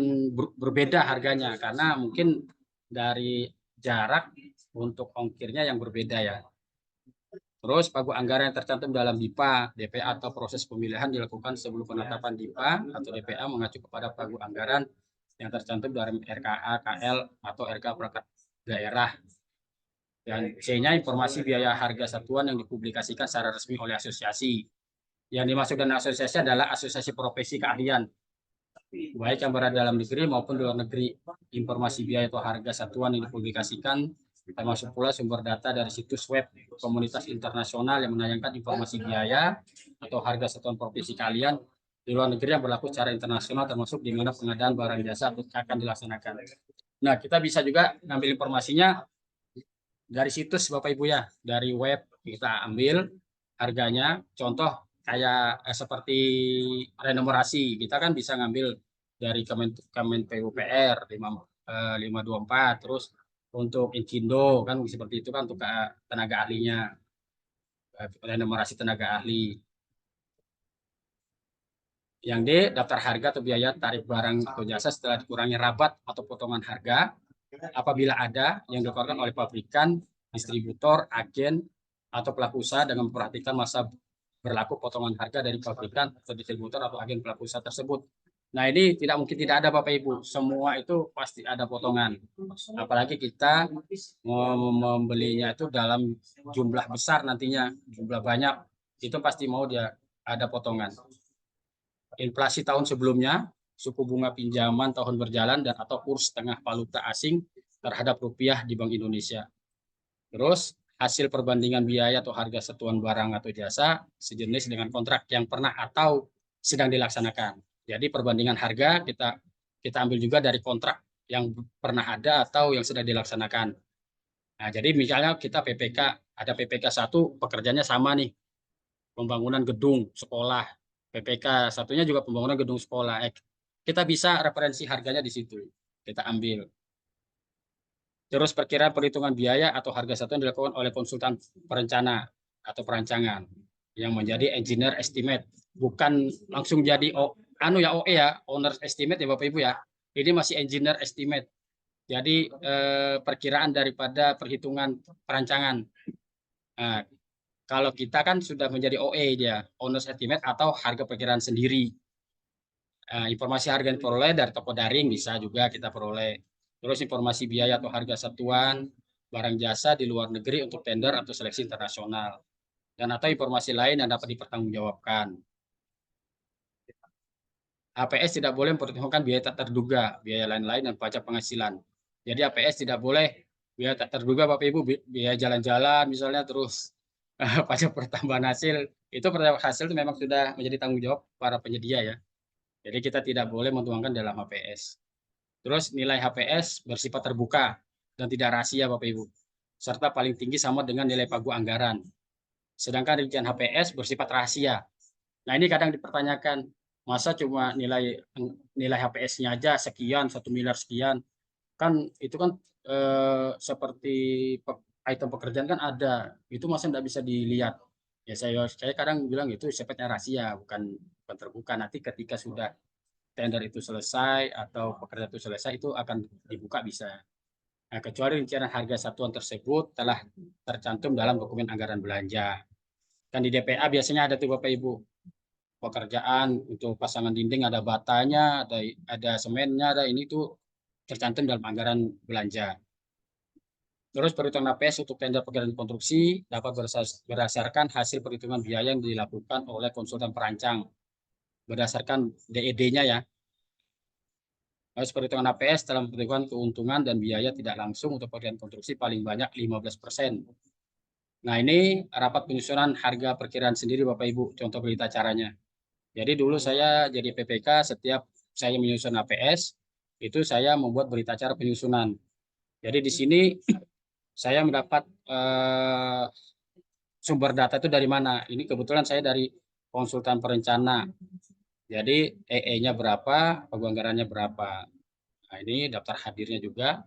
berbeda harganya karena mungkin dari jarak untuk ongkirnya yang berbeda ya. Terus pagu anggaran yang tercantum dalam DIPA, DPA atau proses pemilihan dilakukan sebelum penetapan DIPA atau DPA mengacu kepada pagu anggaran yang tercantum dalam RKA, KL atau RK perangkat daerah. Dan C-nya informasi biaya harga satuan yang dipublikasikan secara resmi oleh asosiasi. Yang dimaksud dengan asosiasi adalah asosiasi profesi keahlian, baik yang berada dalam negeri maupun di luar negeri. Informasi biaya atau harga satuan yang dipublikasikan termasuk pula sumber data dari situs web komunitas internasional yang menayangkan informasi biaya atau harga satuan profesi kalian di luar negeri yang berlaku secara internasional, termasuk di mana pengadaan barang jasa akan dilaksanakan. Nah, kita bisa juga ngambil informasinya dari situs Bapak Ibu ya, dari web kita ambil harganya. Contoh kayak seperti renumerasi, kita kan bisa ngambil dari Kemen PUPR 524, terus untuk Inkindo kan seperti itu kan untuk tenaga ahlinya, renumerasi tenaga ahli. Yang D, daftar harga atau biaya tarif barang atau jasa setelah dikurangi rabat atau potongan harga apabila ada yang dikeluarkan oleh pabrikan, distributor, agen, atau pelaku usaha dengan memperhatikan masa berlaku potongan harga dari pabrikan atau distributor atau agen pelaku usaha tersebut. Nah, ini tidak mungkin tidak ada Bapak Ibu. Semua itu pasti ada potongan. Apalagi kita membelinya itu dalam jumlah besar nantinya, jumlah banyak, itu pasti mau dia ada potongan. Inflasi tahun sebelumnya, suku bunga pinjaman tahun berjalan dan atau kurs tengah valuta asing terhadap rupiah di Bank Indonesia. Terus hasil perbandingan biaya atau harga satuan barang atau jasa sejenis dengan kontrak yang pernah atau sedang dilaksanakan. Jadi perbandingan harga kita ambil juga dari kontrak yang pernah ada atau yang sedang dilaksanakan. Nah, jadi misalnya kita PPK, ada PPK 1 pekerjaannya sama nih, pembangunan gedung sekolah. PPK satunya juga pembangunan gedung sekolah. Kita bisa referensi harganya di situ. Kita ambil. Terus perkiraan perhitungan biaya atau harga satuan dilakukan oleh konsultan perencana atau perancangan yang menjadi engineer estimate, bukan langsung jadi OE ya, owner estimate ya Bapak Ibu ya. Ini masih engineer estimate. Jadi perkiraan daripada perhitungan perancangan. Nah, kalau kita kan sudah menjadi OE dia, owner estimate atau harga perkiraan sendiri. Informasi harga diperoleh dari toko daring bisa juga kita peroleh. Terus informasi biaya atau harga satuan barang jasa di luar negeri untuk tender atau seleksi internasional. Dan atau informasi lain yang dapat dipertanggungjawabkan. APS tidak boleh mempertimbangkan biaya tak terduga, biaya lain-lain dan pajak penghasilan. Jadi APS tidak boleh biaya tak terduga Bapak Ibu, biaya jalan-jalan misalnya, terus pajak pertambahan hasil. Itu pertambahan hasil itu memang sudah menjadi tanggung jawab para penyedia ya. Jadi kita tidak boleh mentuangkan dalam HPS. Terus nilai HPS bersifat terbuka dan tidak rahasia Bapak Ibu. Serta paling tinggi sama dengan nilai pagu anggaran. Sedangkan rincian HPS bersifat rahasia. Nah, ini kadang dipertanyakan, masa cuma nilai HPS-nya aja sekian, 1 miliar sekian. Kan itu kan seperti item pekerjaan kan ada. Itu masa tidak bisa dilihat. Ya saya kadang bilang itu sifatnya rahasia, bukan terbuka. Nanti ketika sudah tender itu selesai atau pekerjaan itu selesai, itu akan dibuka bisa. Nah, kecuali rincian harga satuan tersebut telah tercantum dalam dokumen anggaran belanja. Kan di DPA biasanya ada tuh Bapak Ibu, pekerjaan untuk pasangan dinding ada batanya, ada semennya, ada ini tuh tercantum dalam anggaran belanja. Terus perhitungan APS untuk tender pekerjaan konstruksi dapat berdasarkan hasil perhitungan biaya yang dilakukan oleh konsultan perancang berdasarkan DED-nya ya. Harus perhitungan APS dalam perhitungan keuntungan dan biaya tidak langsung untuk pekerjaan konstruksi paling banyak 15%. Nah, ini rapat penyusunan harga perkiraan sendiri Bapak Ibu, contoh berita caranya. Jadi dulu saya jadi PPK, setiap saya menyusun APS, itu saya membuat berita acara penyusunan. Jadi di sini saya mendapat sumber data itu dari mana. Ini kebetulan saya dari konsultan perencana. Jadi EE-nya berapa, pagu anggarannya berapa. Nah, ini daftar hadirnya juga.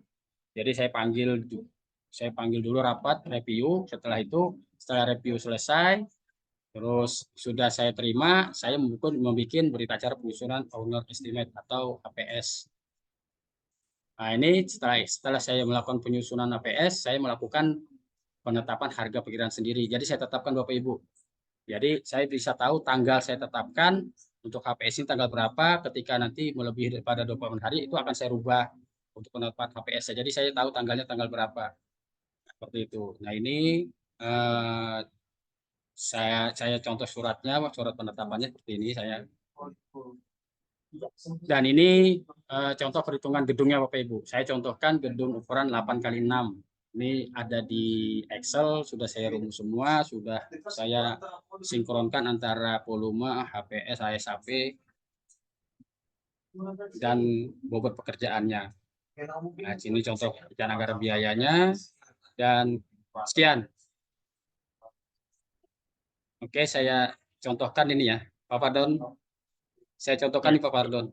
Jadi saya panggil dulu rapat review. Setelah review selesai, terus sudah saya terima, saya membuat berita acara penyusunan owner estimate atau APS. Nah, ini setelah saya melakukan penyusunan APS, saya melakukan penetapan harga perkiraan sendiri. Jadi saya tetapkan Bapak Ibu. Jadi saya bisa tahu tanggal saya tetapkan untuk HPS ini tanggal berapa, ketika nanti melebihi daripada 24 hari itu akan saya rubah untuk penetapan HPS. Jadi saya tahu tanggalnya tanggal berapa. Seperti itu. Nah, ini saya contoh suratnya, surat penetapannya seperti ini saya. Dan ini contoh perhitungan gedungnya Bapak Ibu. Saya contohkan gedung ukuran 8x6. Ini ada di Excel, sudah saya rumus semua, sudah saya sinkronkan antara volume, HPS, ASAP, dan bobot pekerjaannya. Nah, sini contoh rencana anggaran biayanya, dan sekian. Oke, saya contohkan ini ya, Pak Pardon. Saya contohkan nih Pak Pardon.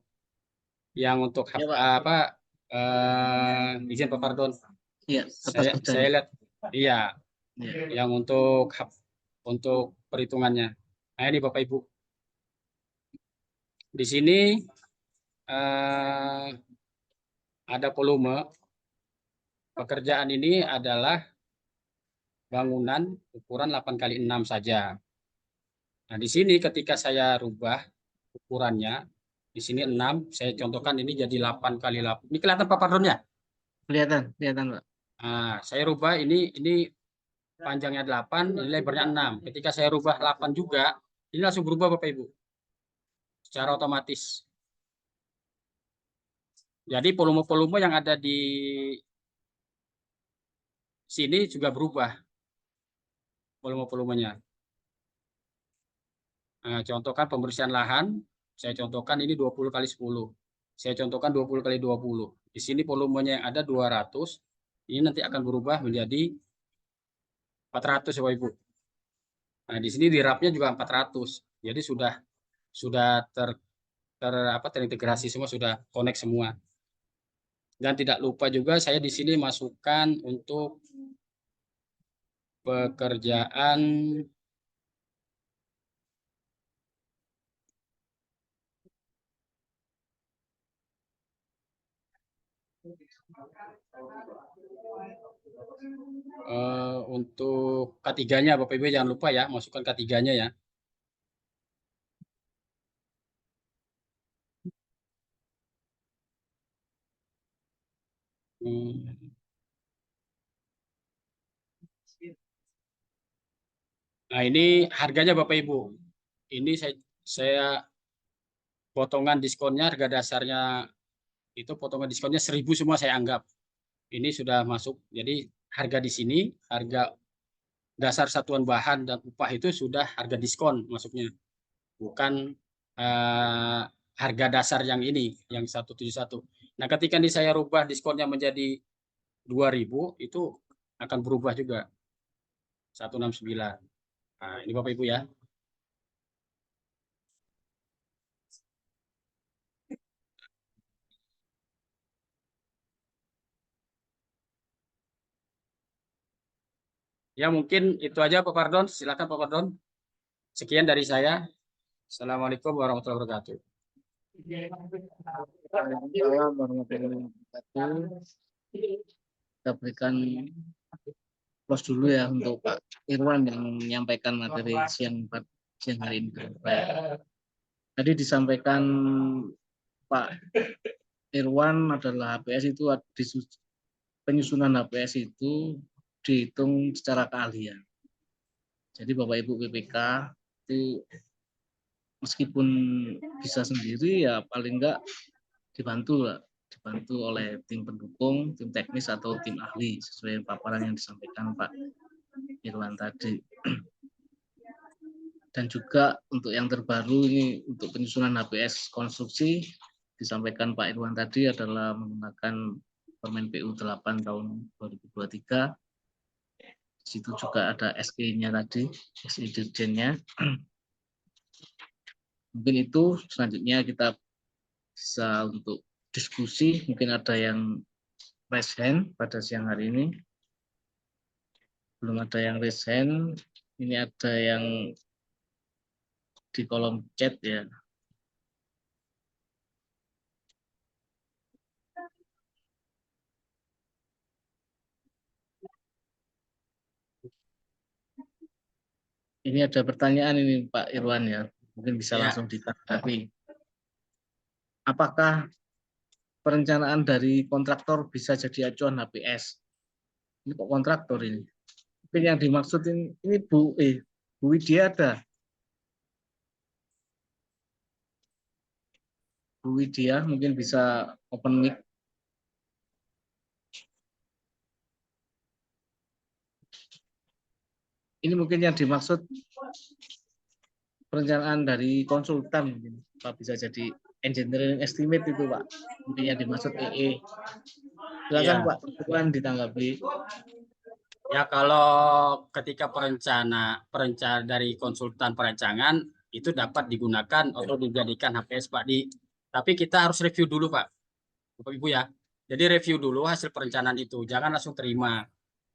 Yang untuk izin Pak Pardon. Iya, saya lihat, iya, yang untuk perhitungannya. Nah, ini Bapak Ibu. Di sini ada volume. Pekerjaan ini adalah bangunan ukuran 8x6 saja. Nah, di sini ketika saya rubah ukurannya, di sini 6, saya contohkan ini jadi 8 kali 8. Ini kelihatan Pak Pardonnya? Kelihatan, kelihatan Pak. Nah, saya rubah ini panjangnya 8, ini lebarnya 6. Ketika saya rubah 8 juga, ini langsung berubah Bapak Ibu. Secara otomatis. Jadi volume-volume yang ada di sini juga berubah volume-volumenya. Nah, contohkan pembersihan lahan, saya contohkan ini 20 kali 10. Saya contohkan 20 kali 20. Di sini volumenya yang ada 200, ini nanti akan berubah menjadi 400 Bapak Ibu. Nah, di sini di rapnya juga 400. Jadi sudah terintegrasi semua, sudah connect semua. Dan tidak lupa juga saya di sini masukkan untuk pekerjaan untuk K3-nya Bapak Ibu jangan lupa ya, masukkan K3-nya ya. Nah, ini harganya Bapak Ibu. Ini saya potongan diskonnya, harga dasarnya itu potongan diskonnya 1.000 semua saya anggap. Ini sudah masuk. Jadi harga di sini, harga dasar satuan bahan dan upah itu sudah harga diskon masuknya. Bukan harga dasar yang ini, yang 171. Nah, ketika ini saya rubah diskonnya menjadi 2.000, itu akan berubah juga 169. Nah, ini Bapak Ibu ya. Ya mungkin itu aja Pak Pardon. Silakan Pak Pardon. Sekian dari saya. Assalamualaikum warahmatullahi wabarakatuh. Waalaikumsalam warahmatullahi wabarakatuh. Kita berikan close dulu ya untuk Pak Irwan yang menyampaikan materi siang hari ini. Tadi disampaikan Pak Irwan adalah HPS itu penyusunan HPS itu dihitung secara keahlian. Jadi Bapak Ibu PPK itu meskipun bisa sendiri ya paling enggak dibantu oleh tim pendukung, tim teknis atau tim ahli sesuai paparan yang disampaikan Pak Irwan tadi. Dan juga untuk yang terbaru ini untuk penyusunan HPS konstruksi disampaikan Pak Irwan tadi adalah menggunakan Permen PU 8 tahun 2023. Di situ juga ada SE-nya tadi, SE dirjennya. Mungkin itu selanjutnya kita bisa untuk diskusi, mungkin ada yang raise hand pada siang hari ini. Belum ada yang raise hand, ini ada yang di kolom chat ya. Ini ada pertanyaan ini Pak Irwan ya, mungkin bisa langsung ditanggapi. Apakah perencanaan dari kontraktor bisa jadi acuan HPS? Ini kok kontraktor ini? Mungkin yang dimaksud ini Bu Widya ada. Bu Widya mungkin bisa open mic. Ini mungkin yang dimaksud perencanaan dari konsultan, mungkin Pak bisa jadi engineering estimate itu Pak. Mungkin yang dimaksud EE. Silakan Ya. Pak Irwan ditanggapi. Ya kalau ketika perencana dari konsultan perencanaan itu dapat digunakan atau dijadikan HPS Pak tapi kita harus review dulu Pak, Bapak Ibu ya. Jadi review dulu hasil perencanaan itu, jangan langsung terima.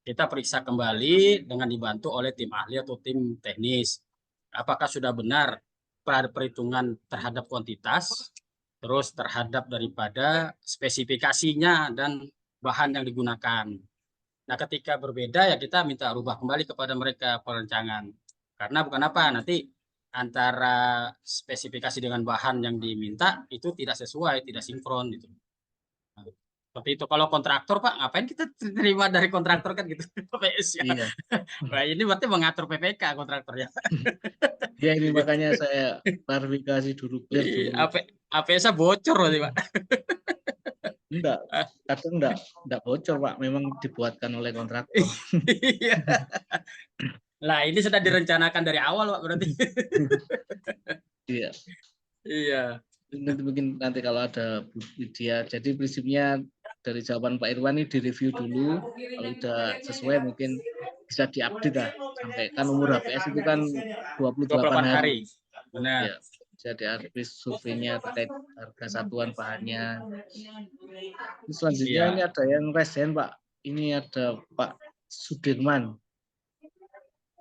Kita periksa kembali dengan dibantu oleh tim ahli atau tim teknis. Apakah sudah benar perhitungan terhadap kuantitas, terus terhadap daripada spesifikasinya dan bahan yang digunakan. Nah, ketika berbeda ya kita minta rubah kembali kepada mereka perencanaan. Karena bukan apa, nanti antara spesifikasi dengan bahan yang diminta itu tidak sesuai, tidak sinkron gitu. Nah, seperti itu. Kalau kontraktor Pak, ngapain kita terima dari kontraktor kan gitu, PPS ya. Iya. Nah, ini berarti mengatur PPK kontraktornya. Ya ini makanya saya klarifikasi dulu, clear dulu. APS-nya bocor berarti Pak. Enggak, kadang enggak bocor Pak, memang dibuatkan oleh kontraktor. Iya. Lah ini sudah direncanakan dari awal Pak berarti. Iya. Iya. Mungkin nanti kalau ada Bu Widya. Jadi prinsipnya dari jawaban Pak Irwan ini direview dulu, kalau udah sesuai mungkin bisa diupdate lah. Sampai kan umur HPS itu kan 28 hari. Benar. Ya, bisa diupdate surveinya terkait harga satuan bahannya. Selanjutnya Iya. ini ada yang resen Pak. Ini ada Pak Sudirman.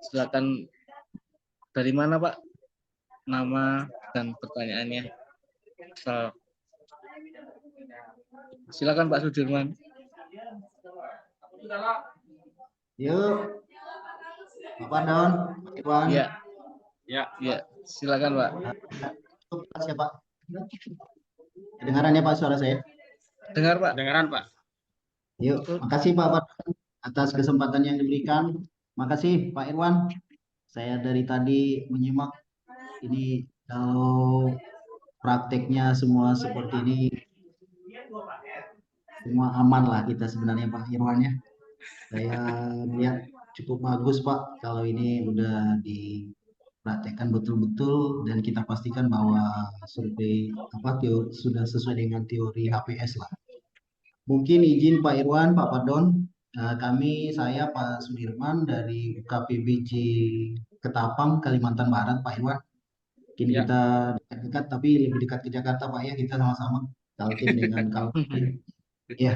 Silakan, dari mana Pak? Nama dan pertanyaannya. Silakan Pak Sudirman. Yuk, Bapak Don, Iwan. Ya, Ya. ya, silakan Pak. Siapa? Kedengaran ya Pak suara saya? Dengar Pak. Dengaran Pak. Yuk, makasih Pak atas kesempatan yang diberikan. Makasih Pak Irwan. Saya dari tadi menyimak ini, kalau prakteknya semua seperti ini, semua aman lah kita sebenarnya Pak Irwan ya. Saya lihat cukup bagus Pak kalau ini udah dipraktekkan betul-betul dan kita pastikan bahwa survei sudah sesuai dengan teori HPS lah. Mungkin izin Pak Irwan, Pak Pardon, saya Pak Sudirman dari UKPBJ Ketapang, Kalimantan Barat, Pak Irwan. Mungkin Ya. kita dekat-dekat, tapi lebih dekat ke Jakarta Pak ya, kita sama-sama Kaltim dengan Kaltim. Ya,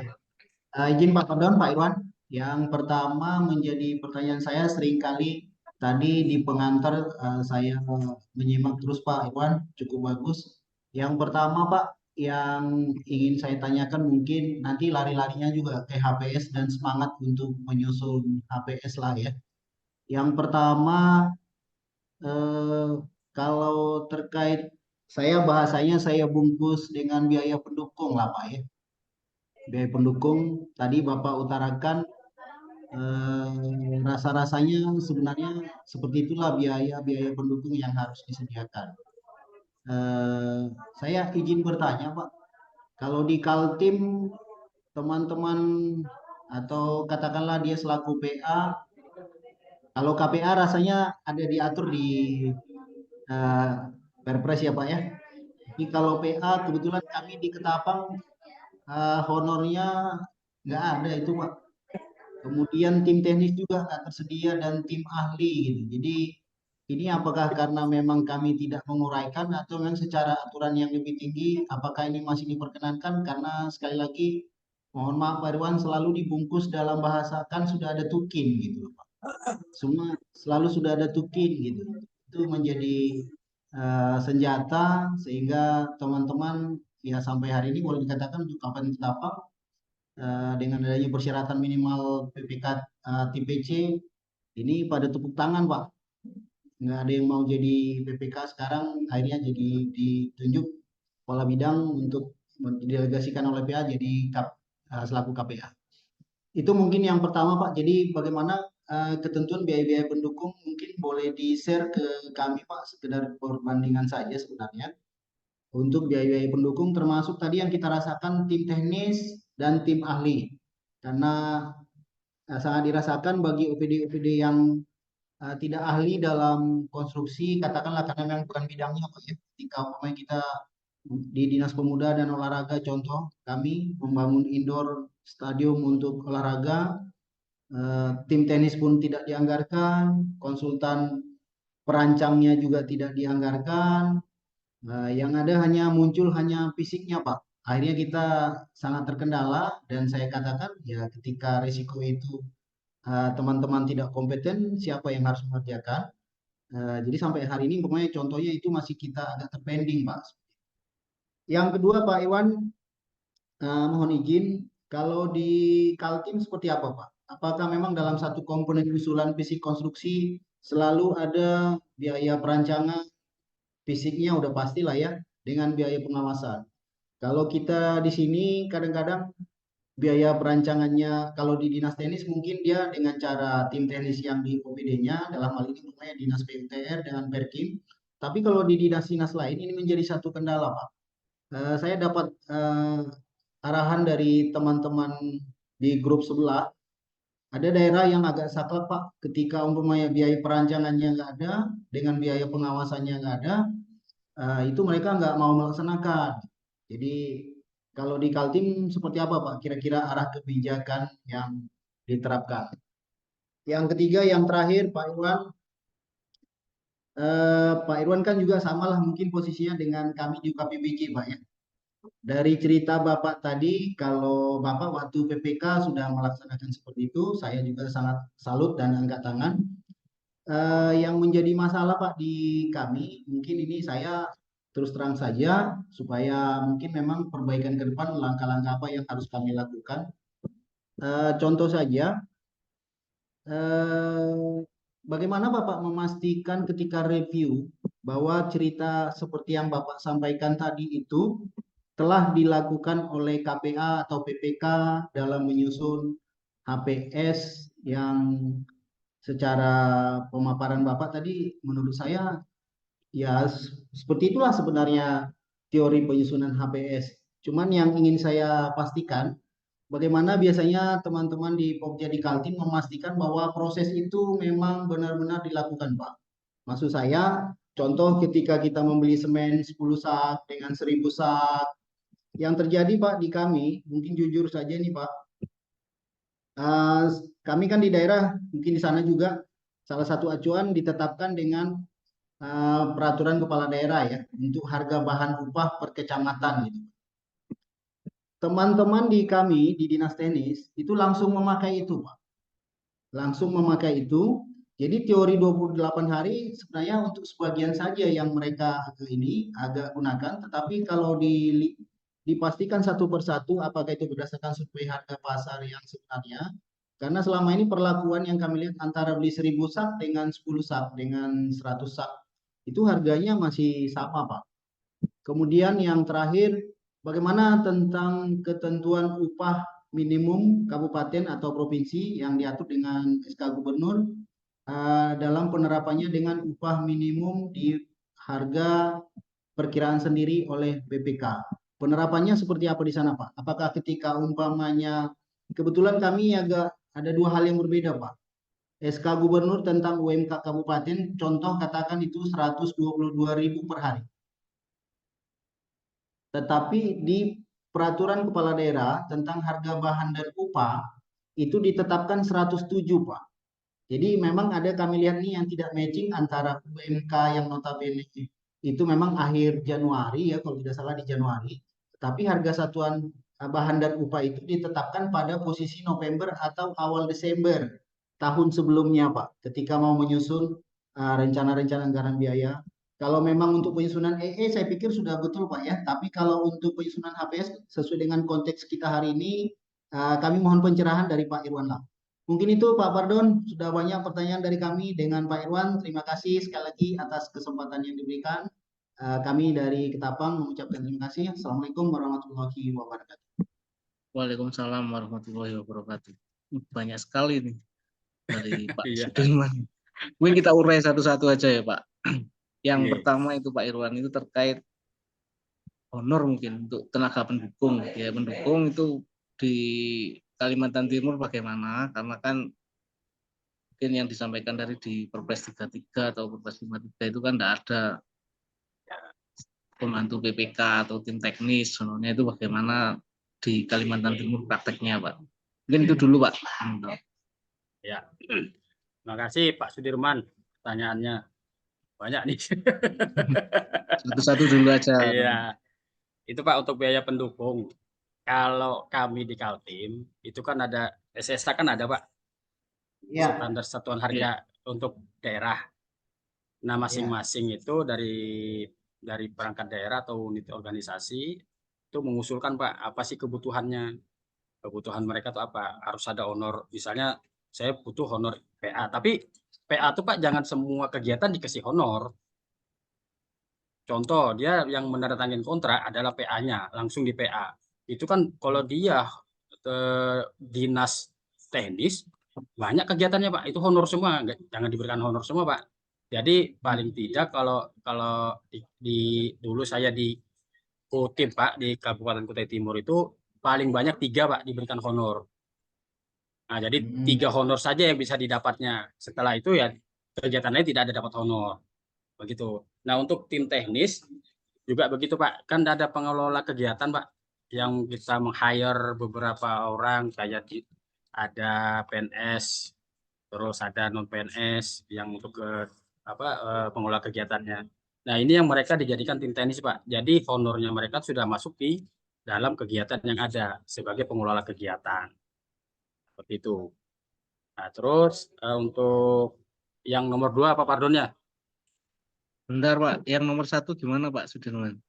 izin Pak Pardon, Pak Irwan. Yang pertama menjadi pertanyaan saya seringkali tadi di pengantar saya menyimak terus Pak Irwan, cukup bagus. Yang pertama Pak, yang ingin saya tanyakan mungkin nanti lari-larinya juga ke HPS dan semangat untuk menyusun HPS lah ya. Yang pertama kalau terkait bahasanya saya bungkus dengan biaya pendukung lah Pak ya. Biaya pendukung tadi Bapak utarakan rasa-rasanya sebenarnya seperti itulah biaya pendukung yang harus disediakan. Saya izin bertanya Pak, kalau di Kaltim teman-teman atau katakanlah dia selaku PA, kalau KPA rasanya ada diatur di Perpres ya Pak ya. Tapi kalau PA kebetulan kami di Ketapang honornya nggak ada itu Pak. Kemudian tim teknis juga nggak tersedia dan tim ahli gitu. Jadi ini apakah karena memang kami tidak menguraikan atau memang secara aturan yang lebih tinggi, apakah ini masih diperkenankan? Karena sekali lagi mohon maaf Pak Irwan, selalu dibungkus dalam bahasa kan sudah ada tukin gitu Pak. Semua selalu sudah ada tukin gitu. Itu menjadi senjata sehingga teman-teman ya sampai hari ini boleh dikatakan untuk Kabupaten Ketapang dengan adanya persyaratan minimal PPK TPC ini pada tepuk tangan Pak. Nggak ada yang mau jadi PPK sekarang, akhirnya jadi ditunjuk kepala bidang untuk didelegasikan oleh PA jadi selaku KPA. Itu mungkin yang pertama Pak. Jadi bagaimana ketentuan biaya-biaya pendukung mungkin boleh di-share ke kami Pak, sekedar perbandingan saja sebenarnya. Untuk biaya-biaya pendukung termasuk tadi yang kita rasakan tim teknis dan tim ahli. Karena sangat dirasakan bagi OPD-OPD yang tidak ahli dalam konstruksi, katakanlah karena memang bukan bidangnya Pak ya. Ketika umpamanya kita di Dinas Pemuda dan Olahraga contoh, kami membangun indoor stadium untuk olahraga, tim tenis pun tidak dianggarkan, konsultan perancangnya juga tidak dianggarkan, yang ada hanya muncul hanya fisiknya Pak. Akhirnya kita sangat terkendala dan saya katakan ya ketika risiko itu teman-teman tidak kompeten, siapa yang harus mengerjakan? Jadi sampai hari ini pokoknya contohnya itu masih kita agak terpending Pak. Yang kedua Pak Iwan, mohon izin, kalau di Kaltim seperti apa Pak? Apakah memang dalam satu komponen usulan fisik konstruksi selalu ada biaya perancangan, fisiknya udah pastilah ya, dengan biaya pengawasan. Kalau kita di sini kadang-kadang biaya perancangannya, kalau di dinas teknis mungkin dia dengan cara tim teknis yang di OPD-nya, dalam hal ini namanya dinas PUTR dengan Perkim. Tapi kalau di dinas-dinas lain ini menjadi satu kendala, Pak. Saya dapat arahan dari teman-teman di grup sebelah. Ada daerah yang agak saklek, Pak, ketika umpamanya biaya perancangannya nggak ada, dengan biaya pengawasannya nggak ada, itu mereka nggak mau melaksanakan. Jadi kalau di Kaltim seperti apa, Pak? Kira-kira arah kebijakan yang diterapkan. Yang ketiga, yang terakhir, Pak Irwan. Pak Irwan kan juga samalah mungkin posisinya dengan kami di KPBJ, Pak ya. Dari cerita Bapak tadi, kalau Bapak waktu PPK sudah melaksanakan seperti itu, saya juga sangat salut dan angkat tangan. Yang menjadi masalah Pak di kami, mungkin ini saya terus terang saja, supaya mungkin memang perbaikan ke depan langkah-langkah apa yang harus kami lakukan. Contoh saja, bagaimana Bapak memastikan ketika review bahwa cerita seperti yang Bapak sampaikan tadi itu telah dilakukan oleh KPA atau PPK dalam menyusun HPS yang secara pemaparan Bapak tadi menurut saya ya seperti itulah sebenarnya teori penyusunan HPS. Cuman yang ingin saya pastikan bagaimana biasanya teman-teman di Pokja di Kaltim memastikan bahwa proses itu memang benar-benar dilakukan, Pak. Maksud saya, contoh ketika kita membeli semen 10 sak dengan 1000 sak, yang terjadi Pak di kami, mungkin jujur saja nih Pak, eh, kami kan di daerah, mungkin di sana juga, salah satu acuan ditetapkan dengan peraturan kepala daerah ya, untuk harga bahan upah per kecamatan gitu. Teman-teman di kami, di dinas teknis, itu langsung memakai itu Pak. Langsung memakai itu. Jadi teori 28 hari sebenarnya untuk sebagian saja yang mereka ini agak gunakan, tetapi kalau dipastikan satu persatu apakah itu berdasarkan survei harga pasar yang sebenarnya, karena selama ini perlakuan yang kami lihat antara beli 1000 sak dengan 10 sak dengan 100 sak itu harganya masih sama Pak. Kemudian yang terakhir, bagaimana tentang ketentuan upah minimum kabupaten atau provinsi yang diatur dengan SK Gubernur dalam penerapannya dengan upah minimum di harga perkiraan sendiri oleh BPK. Penerapannya seperti apa di sana, Pak? Apakah ketika umpamanya, kebetulan kami agak ada dua hal yang berbeda, Pak. SK Gubernur tentang UMK Kabupaten, contoh katakan itu 122.000 per hari. Tetapi di peraturan kepala daerah tentang harga bahan dan upah, itu ditetapkan 107, Pak. Jadi memang ada kami lihat nih yang tidak matching antara UMK yang notabene itu memang akhir Januari ya kalau tidak salah di Januari, tapi harga satuan bahan dan upah itu ditetapkan pada posisi November atau awal Desember tahun sebelumnya Pak, ketika mau menyusun rencana-rencana anggaran biaya. Kalau memang untuk penyusunan EE saya pikir sudah betul Pak ya, tapi kalau untuk penyusunan HPS sesuai dengan konteks kita hari ini, kami mohon pencerahan dari Pak Irwan Lam. Mungkin itu Pak Pardon, sudah banyak pertanyaan dari kami dengan Pak Irwan. Terima kasih sekali lagi atas kesempatan yang diberikan. Kami dari Ketapang mengucapkan terima kasih. Assalamualaikum warahmatullahi wabarakatuh. Waalaikumsalam warahmatullahi wabarakatuh. Banyak sekali nih dari Pak Iya. Sudirman. Mungkin kita urai satu-satu aja ya Pak. Yang Iya. pertama itu Pak Irwan itu terkait honor mungkin untuk tenaga pendukung. Ya pendukung itu di Kalimantan Timur bagaimana? Karena kan mungkin yang disampaikan dari di Perpres 33 atau Perpres 53 itu kan tidak ada pembantu PPK atau tim teknis. Honornya itu bagaimana di Kalimantan Timur prakteknya Pak. Mungkin itu dulu Pak. Ya. Terima kasih Pak Sudirman. Pertanyaannya banyak nih. Satu-satu dulu aja. Iya. Itu Pak untuk biaya pendukung. Kalau kami di Kaltim itu kan ada SSK kan ada Pak. Ya. Standar satuan harga untuk daerah. Nah, masing-masing itu dari perangkat daerah atau unit organisasi itu mengusulkan Pak, apa sih kebutuhannya? Kebutuhan mereka tuh apa? Harus ada honor. Misalnya saya butuh honor PA, tapi PA tuh Pak jangan semua kegiatan dikasih honor. contoh dia yang menandatangani kontrak adalah PA-nya, langsung di PA. Itu kan kalau dia dinas teknis banyak kegiatannya Pak, itu honor semua, jangan diberikan honor semua Pak. Jadi paling tidak kalau dulu saya di Kotim Pak di Kabupaten Kutai Timur itu paling banyak 3 Pak diberikan honor. Nah, jadi 3 honor saja yang bisa didapatnya. Setelah itu ya kegiatan lain tidak ada dapat honor. Begitu. Nah, untuk tim teknis juga begitu Pak. Kan ada pengelola kegiatan Pak yang kita meng-hire beberapa orang kayak ada PNS, terus ada non PNS yang untuk pengelola kegiatannya. Nah, ini yang mereka dijadikan tim teknis Pak. Jadi honornya mereka sudah masuk di dalam kegiatan yang ada sebagai pengelola kegiatan. Seperti itu. Nah, terus untuk yang nomor 2 apa pardonnya? Bentar Pak, yang nomor 1 gimana Pak Sudirman?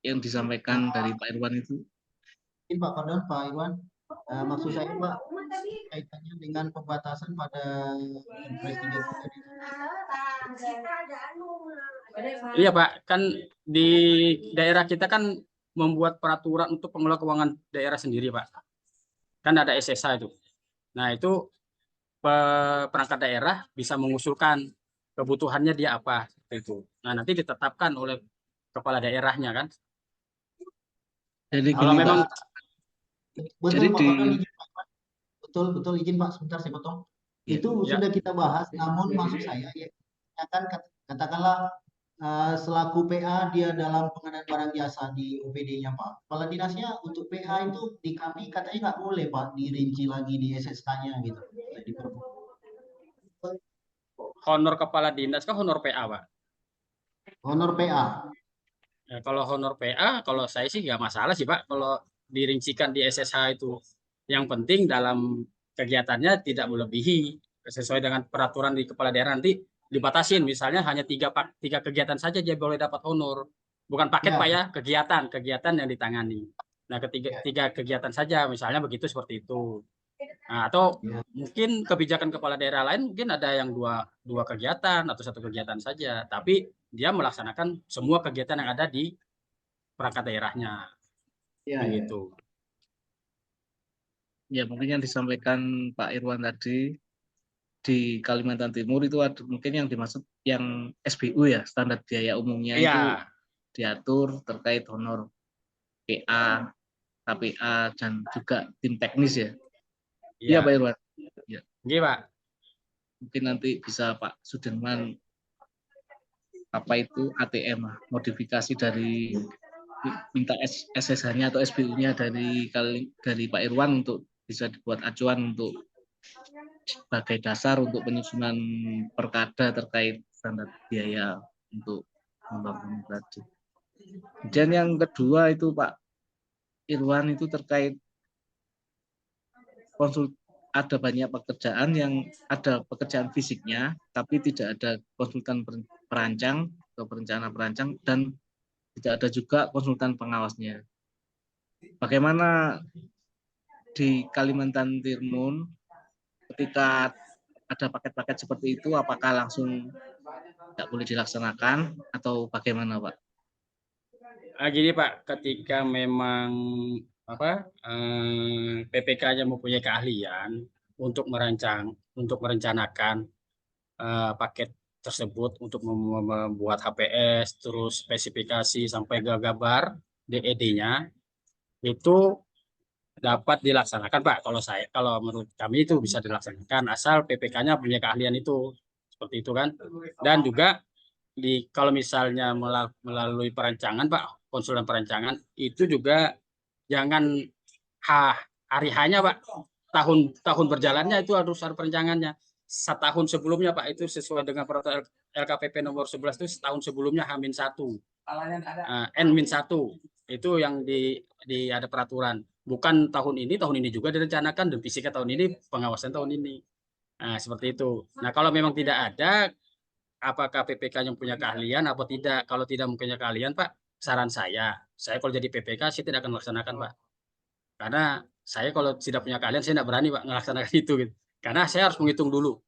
Yang disampaikan dari Pak Irwan itu? Pak, pardon Pak Irwan. Maksud saya Pak, kaitannya dengan pembatasan pada Impres 33. Iya Pak, kan di daerah kita kan membuat peraturan untuk pengelola keuangan daerah sendiri Pak. Kan ada SSA itu. Nah, itu perangkat daerah bisa mengusulkan kebutuhannya dia apa itu. Nah, nanti ditetapkan oleh kepala daerahnya kan. Jadi Kalau gini memang Pak, Betul jadi Pak, di pardon, izin Pak. Betul izin Pak, sebentar saya potong. Itu ya, sudah kita bahas, namun maksud saya ya kan katakanlah selaku PA dia dalam pengadaan barang jasa di OPD-nya Pak. Kepala dinasnya untuk PA itu di kami katanya nggak boleh Pak dirinci lagi di SSK-nya gitu. Di honor kepala dinas kan honor PA Pak. honor PA. Ya, kalau honor PA, kalau saya sih nggak masalah sih Pak. Kalau dirincikan di SSH itu, yang penting dalam kegiatannya tidak melebihi sesuai dengan peraturan di kepala daerah nanti dibatasin. Misalnya hanya 3 kegiatan saja dia boleh dapat honor, bukan paket Ya. Pak ya, kegiatan yang ditangani. Nah, 3 kegiatan saja, misalnya begitu seperti itu. Nah, atau mungkin kebijakan kepala daerah lain mungkin ada yang dua kegiatan atau 1 kegiatan saja, tapi dia melaksanakan semua kegiatan yang ada di perangkat daerahnya. Ya, ya. Gitu. ya mungkin yang disampaikan Pak Irwan tadi di Kalimantan Timur itu ada mungkin yang dimaksud yang SBU ya, standar biaya umumnya itu Iya. diatur terkait honor PA, KPA dan juga tim teknis ya. Iya Pak Irwan. Ya. Iya Pak. Mungkin nanti bisa Pak Sudirman apa itu ATM modifikasi dari minta SSH-nya atau SBU-nya dari Pak Irwan untuk bisa dibuat acuan untuk sebagai dasar untuk penyusunan perkada terkait standar biaya untuk membangun tadi. Kemudian yang kedua itu Pak Irwan itu terkait ada banyak pekerjaan yang ada pekerjaan fisiknya tapi tidak ada konsultan perancang atau perencana perancang dan tidak ada juga konsultan pengawasnya. Bagaimana di Kalimantan Timur ketika ada paket-paket seperti itu, apakah langsung tidak boleh dilaksanakan atau bagaimana Pak? Gini Pak, ketika memang PPK-nya mempunyai keahlian untuk merencanakan paket tersebut untuk membuat HPS, terus spesifikasi sampai ke gambar DED-nya itu dapat dilaksanakan Pak. Kalau menurut kami itu bisa dilaksanakan asal PPK-nya punya keahlian itu seperti itu kan. Dan juga kalau misalnya melalui perancangan Pak, konsultan perancangan itu juga jangan hari hanya Pak, tahun berjalannya itu harus ada perencangannya. Setahun sebelumnya Pak, itu sesuai dengan peraturan LKPP nomor 11 itu setahun sebelumnya H-1. N-1 itu yang ada peraturan. Bukan tahun ini juga direncanakan dan fisiknya tahun ini, pengawasan tahun ini. Nah, seperti itu. Nah, kalau memang tidak ada, apakah PPK yang punya keahlian atau tidak? Kalau tidak mempunyai keahlian, Pak, saran saya kalau jadi PPK, saya tidak akan melaksanakan, Pak. Karena saya kalau tidak punya keahlian, saya tidak berani, Pak, melaksanakan itu. Gitu. Karena saya harus menghitung dulu.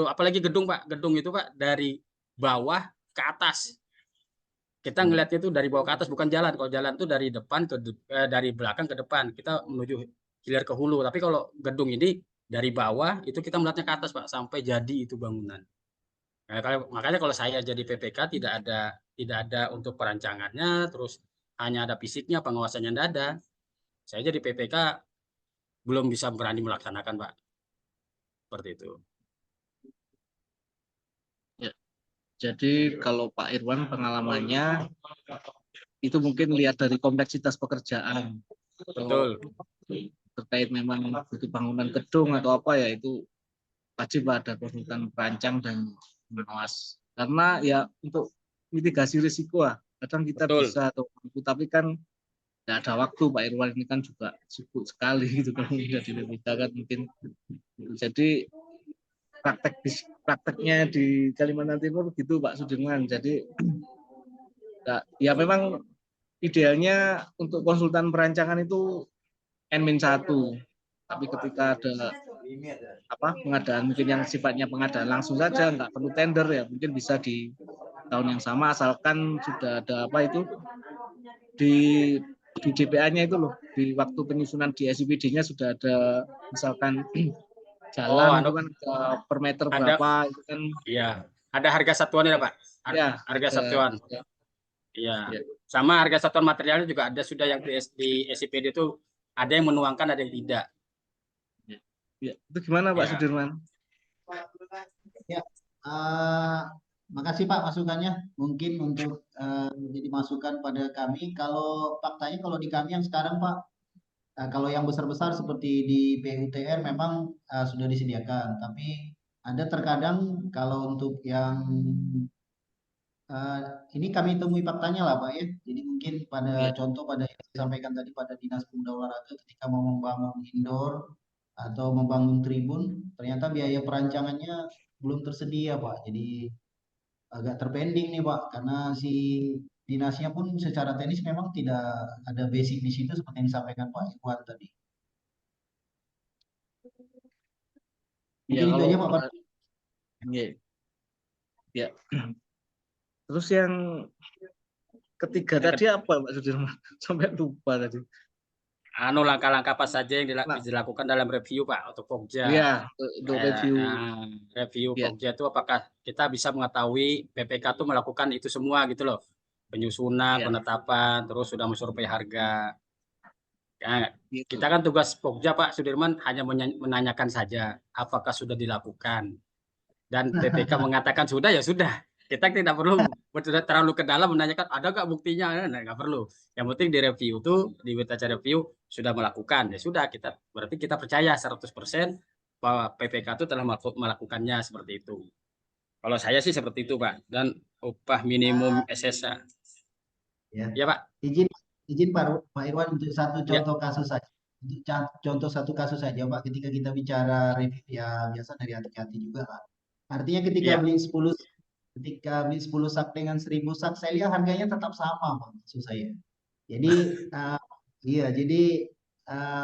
Apalagi gedung, Pak. Gedung itu, Pak, dari bawah ke atas. kita ngelihatnya itu dari bawah ke atas, bukan jalan. Kalau jalan itu dari depan dari belakang ke depan, kita menuju hilir ke hulu. Tapi kalau gedung ini dari bawah itu kita melihatnya ke atas, Pak, sampai jadi itu bangunan. Nah, makanya kalau saya jadi PPK tidak ada untuk perancangannya, terus hanya ada fisiknya, pengawasannya tidak ada. Saya jadi PPK belum bisa berani melaksanakan, Pak. Seperti itu. Ya. Jadi kalau Pak Irwan pengalamannya itu mungkin lihat dari kompleksitas pekerjaan. Betul. Terkait memang butuh bangunan gedung atau apa ya itu wajib ada konsultan perancang dan pengawas. Karena ya untuk mitigasi risiko kadang kita Betul. bisa atau tapi kan nggak ada waktu. Pak Irwan ini kan juga sibuk sekali gitu kalau udah di PPK kan mungkin. Jadi prakteknya di Kalimantan Timur gitu Pak Sudirman. Jadi ya memang idealnya untuk konsultan perancangan itu N-1. Tapi ketika ada pengadaan mungkin yang sifatnya pengadaan langsung saja, nggak perlu tender ya, mungkin bisa di tahun yang sama asalkan sudah ada di DPA-nya itu loh, di waktu penyusunan di SIPD-nya sudah ada misalkan jalan itu kan per meter berapa itu kan. Iya, ada harga satuannya Pak. Ya, harga satuan. Iya. Ya. Sama harga satuan materialnya juga ada sudah yang di SIPD itu ada yang menuangkan, ada yang tidak. Ya, itu gimana Pak Sudirman? Ya, makasih Pak masukannya. Mungkin untuk menjadi masukan pada kami. Kalau faktanya kalau di kami yang sekarang Pak, kalau yang besar-besar seperti di PUTR memang sudah disediakan. Tapi ada terkadang kalau untuk yang ini kami temui faktanya lah Pak ya. Jadi mungkin pada contoh pada yang disampaikan tadi pada Dinas Pemuda Olahraga ketika mau membangun indoor atau membangun tribun, ternyata biaya perancangannya belum tersedia Pak. Jadi agak terpending nih Pak, karena si dinasnya pun secara teknis memang tidak ada basic di situ seperti yang disampaikan Pak Iwan tadi. Mungkin itu aja Pak. Ya. Terus yang ketiga tadi apa Pak Sudirman? Sampai lupa tadi. Langkah-langkah apa saja yang dilakukan dalam review Pak untuk Pokja. Iya, untuk review. Review Pokja itu apakah kita bisa mengetahui PPK itu melakukan itu semua gitu loh. Penyusunan, penetapan, terus sudah mensurvei harga. Ya, kita kan tugas Pokja Pak Sudirman hanya menanyakan saja apakah sudah dilakukan. Dan PPK mengatakan sudah, ya sudah. Kita tidak perlu terlalu ke dalam menanyakan ada nggak buktinya, nggak perlu. Yang penting di review itu, di berita acara review sudah melakukan, ya sudah, berarti kita percaya 100% bahwa PPK itu telah melakukannya seperti itu. Kalau saya sih seperti itu Pak. Dan upah minimum SSA. Ya Pak. Izin Pak Irwan untuk satu contoh kasus saja. Untuk contoh satu kasus saja Pak, ketika kita bicara review ya biasa dari hati-hati juga Pak. Artinya ketika beli 10 sak dengan 1000 sak, saya lihat harganya tetap sama Pak, maksud saya. Jadi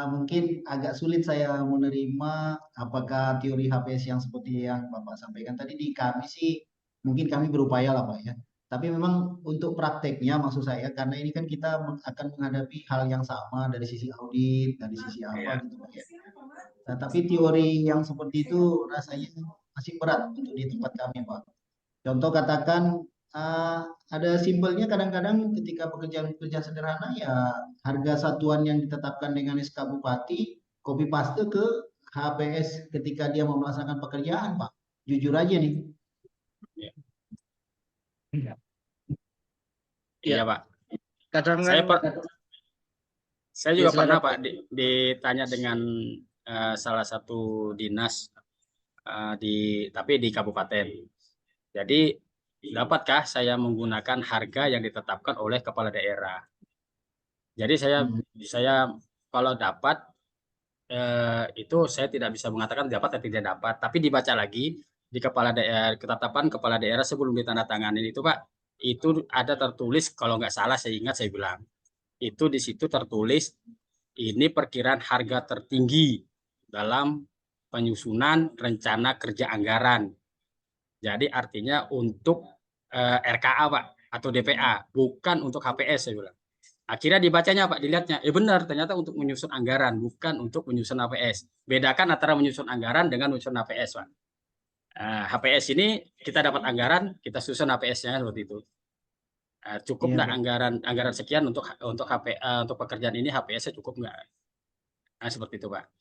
mungkin agak sulit saya menerima apakah teori HPS yang seperti yang Bapak sampaikan tadi. Di kami sih mungkin kami berupaya lah Pak ya. Tapi memang untuk prakteknya maksud saya, karena ini kan kita akan menghadapi hal yang sama dari sisi audit, dari sisi apa gitu Pak ya. Nah, tapi teori yang seperti itu rasanya masih berat untuk di tempat kami Pak. Contoh katakan ada simpelnya kadang-kadang ketika pekerjaan-pekerjaan sederhana ya harga satuan yang ditetapkan dengan SK Bupati copy paste ke HPS ketika dia mau melaksanakan pekerjaan Pak. Jujur aja nih. Iya Pak. Kadang saya juga pernah Pak ditanya dengan salah satu dinas tapi di kabupaten. Jadi dapatkah saya menggunakan harga yang ditetapkan oleh kepala daerah? Jadi saya kalau dapat itu saya tidak bisa mengatakan dapat atau tidak dapat, tapi dibaca lagi di kepala daerah, ketetapan kepala daerah sebelum ditandatangani itu Pak, itu ada tertulis kalau nggak salah saya ingat saya bilang itu di situ tertulis ini perkiraan harga tertinggi dalam penyusunan rencana kerja anggaran. Jadi artinya untuk RKA Pak, atau DPA, bukan untuk HPS, saya bilang. Akhirnya dibacanya Pak, dilihatnya, benar, ternyata untuk menyusun anggaran, bukan untuk menyusun HPS. Bedakan antara menyusun anggaran dengan menyusun HPS, Pak. HPS ini kita dapat anggaran, kita susun HPS-nya seperti itu. Cukup Iya, nggak Pak. anggaran sekian untuk untuk pekerjaan ini, HPS-nya cukup nggak? Nah, seperti itu Pak.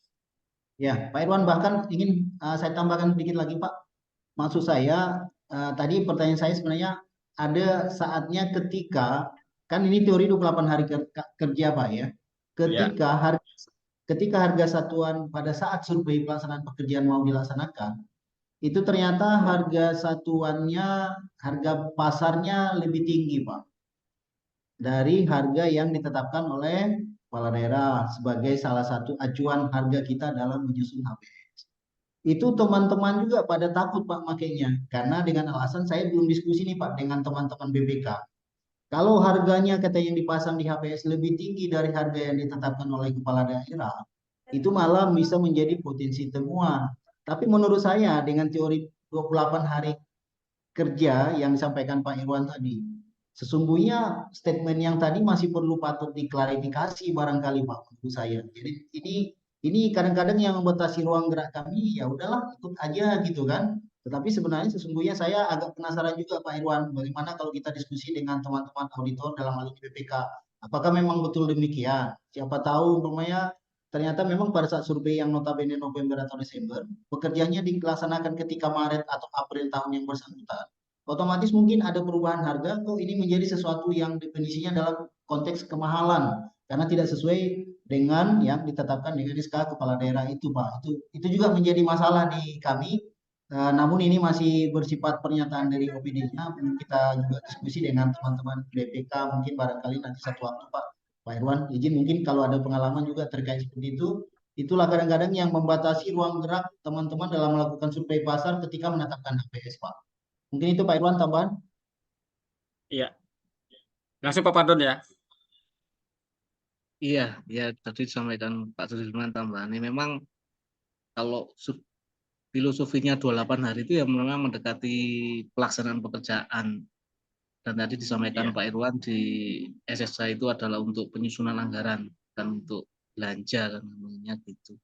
Ya, Pak Irwan, bahkan ingin saya tambahkan sedikit lagi, Pak. Maksud saya, tadi pertanyaan saya sebenarnya ada saatnya ketika, kan ini teori 28 hari kerja, Pak ya. Ya, Ketika harga satuan pada saat survei pelaksanaan pekerjaan mau dilaksanakan, itu ternyata harga satuannya, harga pasarnya lebih tinggi, Pak, dari harga yang ditetapkan oleh kepala daerah sebagai salah satu acuan harga kita dalam menyusun HPS. Itu teman-teman juga pada takut, Pak, makanya. Karena dengan alasan saya belum diskusi nih, Pak, dengan teman-teman BPK. Kalau harganya kata yang dipasang di HPS lebih tinggi dari harga yang ditetapkan oleh kepala daerah, itu malah bisa menjadi potensi temuan. Tapi menurut saya dengan teori 28 hari kerja yang disampaikan Pak Irwan tadi, sesungguhnya statement yang tadi masih perlu patut diklarifikasi barangkali Pak, menurut saya. Jadi ini kadang-kadang yang membatasi ruang gerak kami, ya udahlah ikut aja gitu kan. Tetapi sebenarnya sesungguhnya saya agak penasaran juga Pak Irwan, bagaimana kalau kita diskusi dengan teman-teman auditor dalam hal ini BPK, apakah memang betul demikian? Siapa tahu umpamanya ternyata memang pada saat survei yang notabene November atau Desember, pekerjaannya dilaksanakan ketika Maret atau April tahun yang bersangkutan. Otomatis mungkin ada perubahan harga, kok ini menjadi sesuatu yang definisinya dalam konteks kemahalan karena tidak sesuai dengan yang ditetapkan dengan SK kepala daerah itu, Pak. Itu juga menjadi masalah di kami. Namun ini masih bersifat pernyataan dari opini-nya. Kita juga diskusi dengan teman-teman BPK mungkin barangkali nanti satu waktu, Pak Irwan, izin mungkin kalau ada pengalaman juga terkait seperti itu. Itulah kadang-kadang yang membatasi ruang gerak teman-teman dalam melakukan survei pasar ketika menetapkan HPS, Pak. Mungkin itu Pak Irwan tambahan. iya. Langsung Pak Pardon ya. Iya, ya tadi disampaikan Pak Sudirman tambahannya memang kalau filosofinya 28 hari itu ya memang mendekati pelaksanaan pekerjaan. Dan tadi disampaikan Iya. Pak Irwan di SSA itu adalah untuk penyusunan anggaran dan untuk belanja kan namanya gitu.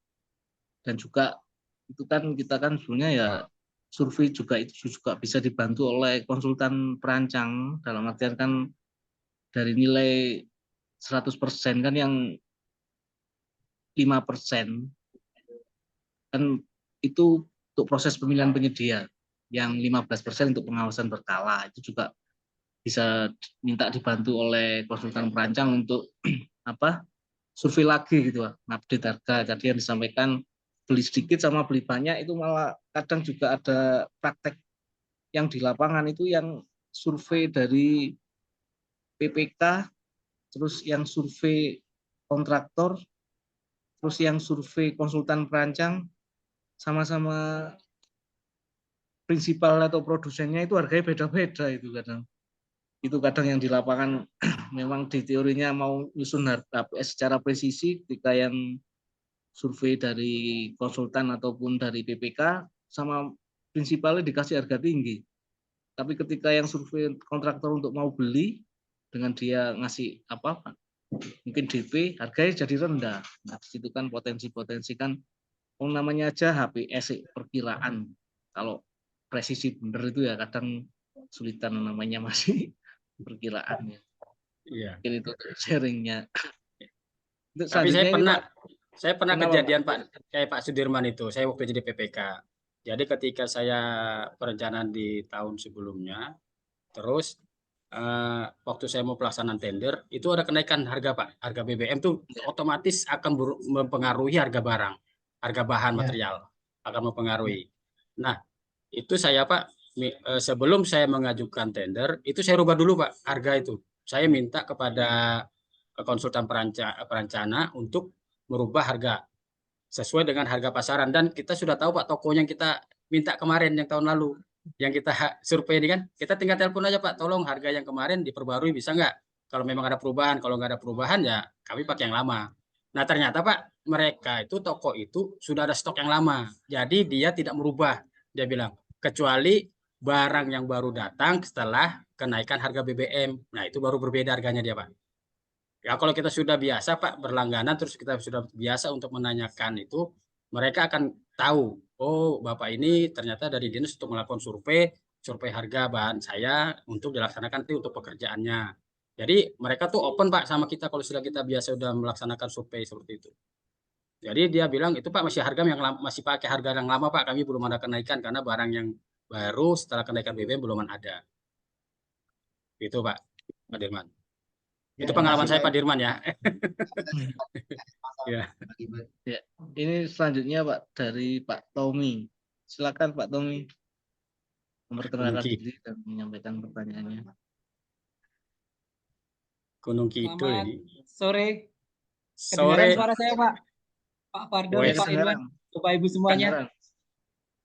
Dan juga itu kan kita kan sebenarnya ya survei juga itu juga bisa dibantu oleh konsultan perancang dalam artian kan dari nilai 100% kan yang 5% kan itu untuk proses pemilihan penyedia, yang 15% untuk pengawasan berkala. Itu juga bisa minta dibantu oleh konsultan perancang untuk apa survei lagi gitu, update harga. Tadi yang disampaikan beli sedikit sama beli banyak itu malah kadang juga ada praktek yang di lapangan itu yang survei dari PPK, terus yang survei kontraktor, terus yang survei konsultan perancang, sama-sama prinsipal atau produsennya itu harganya beda-beda itu kadang. Itu kadang yang di lapangan memang di teorinya mau nyusun HPS secara presisi ketika yang survei dari konsultan ataupun dari PPK sama prinsipalnya dikasih harga tinggi. Tapi ketika yang survei kontraktor untuk mau beli dengan dia ngasih apa mungkin DP harganya jadi rendah. Nah, itu kan potensi-potensi kan namanya aja HPS perkiraan. Kalau presisi bener itu ya kadang sulitan namanya masih perkiraannya. Iya. Mungkin itu sharingnya. Untuk Tapi saya selanjutnya ini pernah Pak, kenapa Pak? kejadian Pak kayak Pak Sudirman itu. Saya waktu jadi PPK. Jadi ketika saya perencanaan di tahun sebelumnya, terus waktu saya mau pelaksanaan tender, itu ada kenaikan harga Pak. Harga BBM tuh otomatis akan mempengaruhi harga barang, harga bahan Ya, material akan ya, mempengaruhi. Nah, itu saya Pak, sebelum saya mengajukan tender, itu saya rubah dulu Pak harga itu. Saya minta kepada konsultan perancana untuk merubah harga sesuai dengan harga pasaran. Dan kita sudah tahu Pak tokonya yang kita minta kemarin yang tahun lalu, yang kita survei ini kan, kita tinggal telepon aja Pak, tolong harga yang kemarin diperbarui bisa nggak? Kalau memang ada perubahan, kalau nggak ada perubahan ya kami pakai yang lama. Nah ternyata Pak, mereka itu toko itu sudah ada stok yang lama, jadi dia tidak merubah. Dia bilang kecuali barang yang baru datang setelah kenaikan harga BBM. Nah, itu baru berbeda harganya dia, Pak. Ya, kalau kita sudah biasa, Pak, berlangganan, terus kita sudah biasa untuk menanyakan itu, mereka akan tahu, oh, Bapak ini ternyata dari dinas untuk melakukan survei harga bahan saya untuk dilaksanakan itu untuk pekerjaannya. Jadi mereka tuh open, Pak, sama kita kalau sudah kita biasa sudah melaksanakan survei seperti itu. Jadi dia bilang itu, Pak, masih harga yang masih pakai harga yang lama, Pak, kami belum ada kenaikan karena barang yang baru setelah kenaikan BBM belum ada. Itu, Pak Dirman. Ya, Itu terima pengalaman kasih, saya, Pak Pak Dirman, ya. Ya. Irwan. Ya, ini selanjutnya Pak dari Pak Tommy. Silakan Pak Tommy memperkenalkan Gunung diri dan menyampaikan pertanyaannya. Kidul Selamat ini. sore. Sore. Kedengaran suara saya, Pak? Pak Fardon, Wes. Pak Irwan, Bapak Ibu semuanya.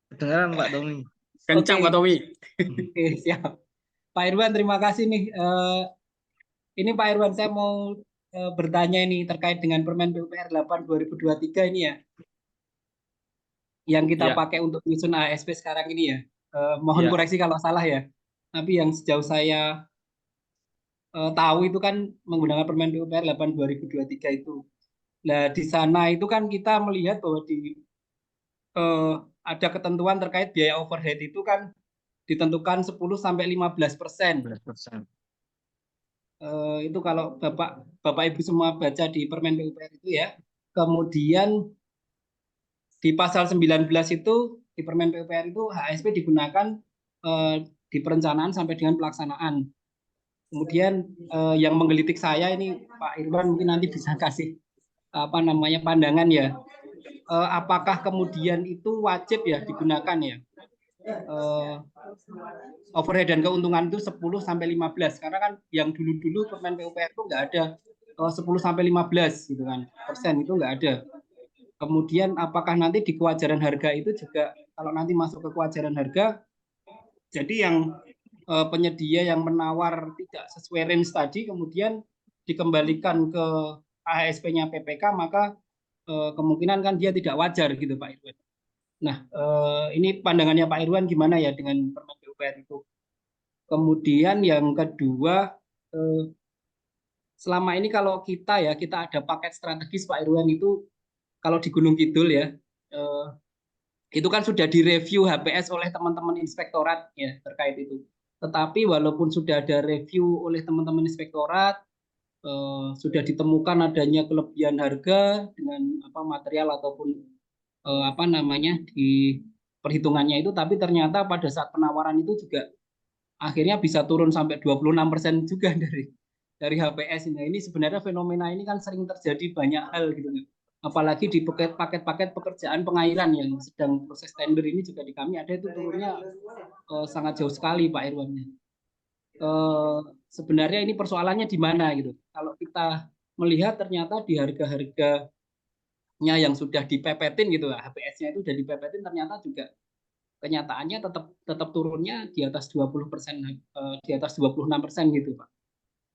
Kedengaran Pak Tommy. Kencang, Oke. Pak Tommy. Oke, siap. Pak Irwan, terima kasih nih. Ini Pak Irwan, saya mau bertanya ini terkait dengan Permen PUPR 8 2023 ini ya. Yang kita Ya. pakai untuk menyusun ASP sekarang ini ya. Mohon Ya. koreksi kalau salah ya. Tapi yang sejauh saya tahu itu kan menggunakan Permen PUPR 8 2023 itu. Nah, di sana itu kan kita melihat bahwa ada ketentuan terkait biaya overhead itu kan ditentukan 10-15%. 11%. Itu kalau Bapak Ibu semua baca di Permen PUPR itu ya. Kemudian di pasal 19 itu di Permen PUPR itu HSP digunakan di perencanaan sampai dengan pelaksanaan. Kemudian yang menggelitik saya ini Pak Irwan mungkin nanti bisa kasih pandangan ya. Apakah kemudian itu wajib ya digunakan ya? Overhead dan keuntungan itu 10-15 karena kan yang dulu-dulu Permen PUPR itu nggak ada 10-15 gitu kan persen itu nggak ada. Kemudian apakah nanti di kewajaran harga itu juga kalau nanti masuk ke kewajaran harga jadi yang penyedia yang menawar tidak sesuai range tadi kemudian dikembalikan ke ASP-nya PPK maka kemungkinan kan dia tidak wajar gitu Pak Irwan. Nah, ini pandangannya Pak Irwan gimana ya dengan Permen PUPR itu? Kemudian yang kedua, selama ini kalau kita ada paket strategis Pak Irwan itu, kalau di Gunung Kidul ya, itu kan sudah direview HPS oleh teman-teman inspektorat ya terkait itu. Tetapi walaupun sudah ada review oleh teman-teman inspektorat, sudah ditemukan adanya kelebihan harga dengan material ataupun di perhitungannya itu, tapi ternyata pada saat penawaran itu juga akhirnya bisa turun sampai 26% juga dari HPS ini. Ini sebenarnya fenomena ini kan sering terjadi banyak hal gitu. Apalagi di paket-paket pekerjaan pengairan yang sedang proses tender ini juga di kami ada itu turunnya sangat jauh sekali Pak Irwan. Sebenarnya ini persoalannya di mana gitu. Kalau kita melihat ternyata di harga-harga yang sudah dipepetin gitu HPS-nya itu sudah dipepetin ternyata juga kenyataannya tetap turunnya di atas 20%, di atas 26% gitu Pak.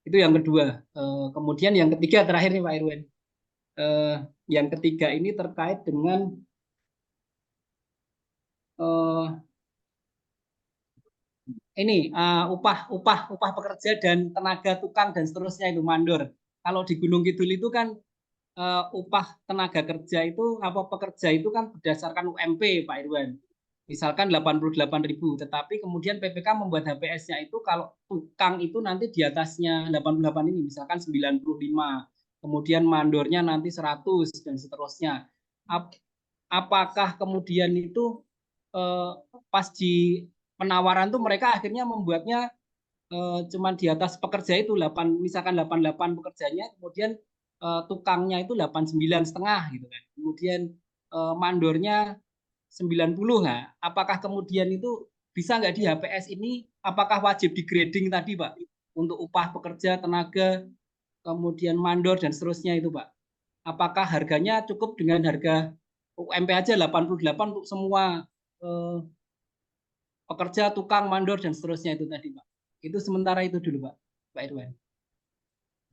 Itu yang kedua. Kemudian yang ketiga terakhir nih Pak Irwan. Yang ketiga ini terkait dengan upah pekerja dan tenaga tukang dan seterusnya itu mandor. Kalau di Gunung Kidul itu kan upah tenaga kerja itu pekerja itu kan berdasarkan UMP Pak Irwan. Misalkan 88.000, tetapi kemudian PPK membuat HPS-nya itu kalau tukang itu nanti di atasnya 88 ini misalkan 95, kemudian mandornya nanti 100 dan seterusnya. Apakah kemudian itu pas di penawaran tuh mereka akhirnya membuatnya cuma di atas pekerja itu misalkan 88 pekerjanya, kemudian tukangnya itu 89,5 gitu kan. Kemudian mandornya 90. Nah, apakah kemudian itu bisa nggak di HPS ini apakah wajib di grading tadi Pak untuk upah pekerja, tenaga, kemudian mandor dan seterusnya itu Pak. Apakah harganya cukup dengan harga UMP aja 88 untuk semua pekerja, tukang, mandor dan seterusnya itu tadi Pak. Itu sementara itu dulu Pak Irwan.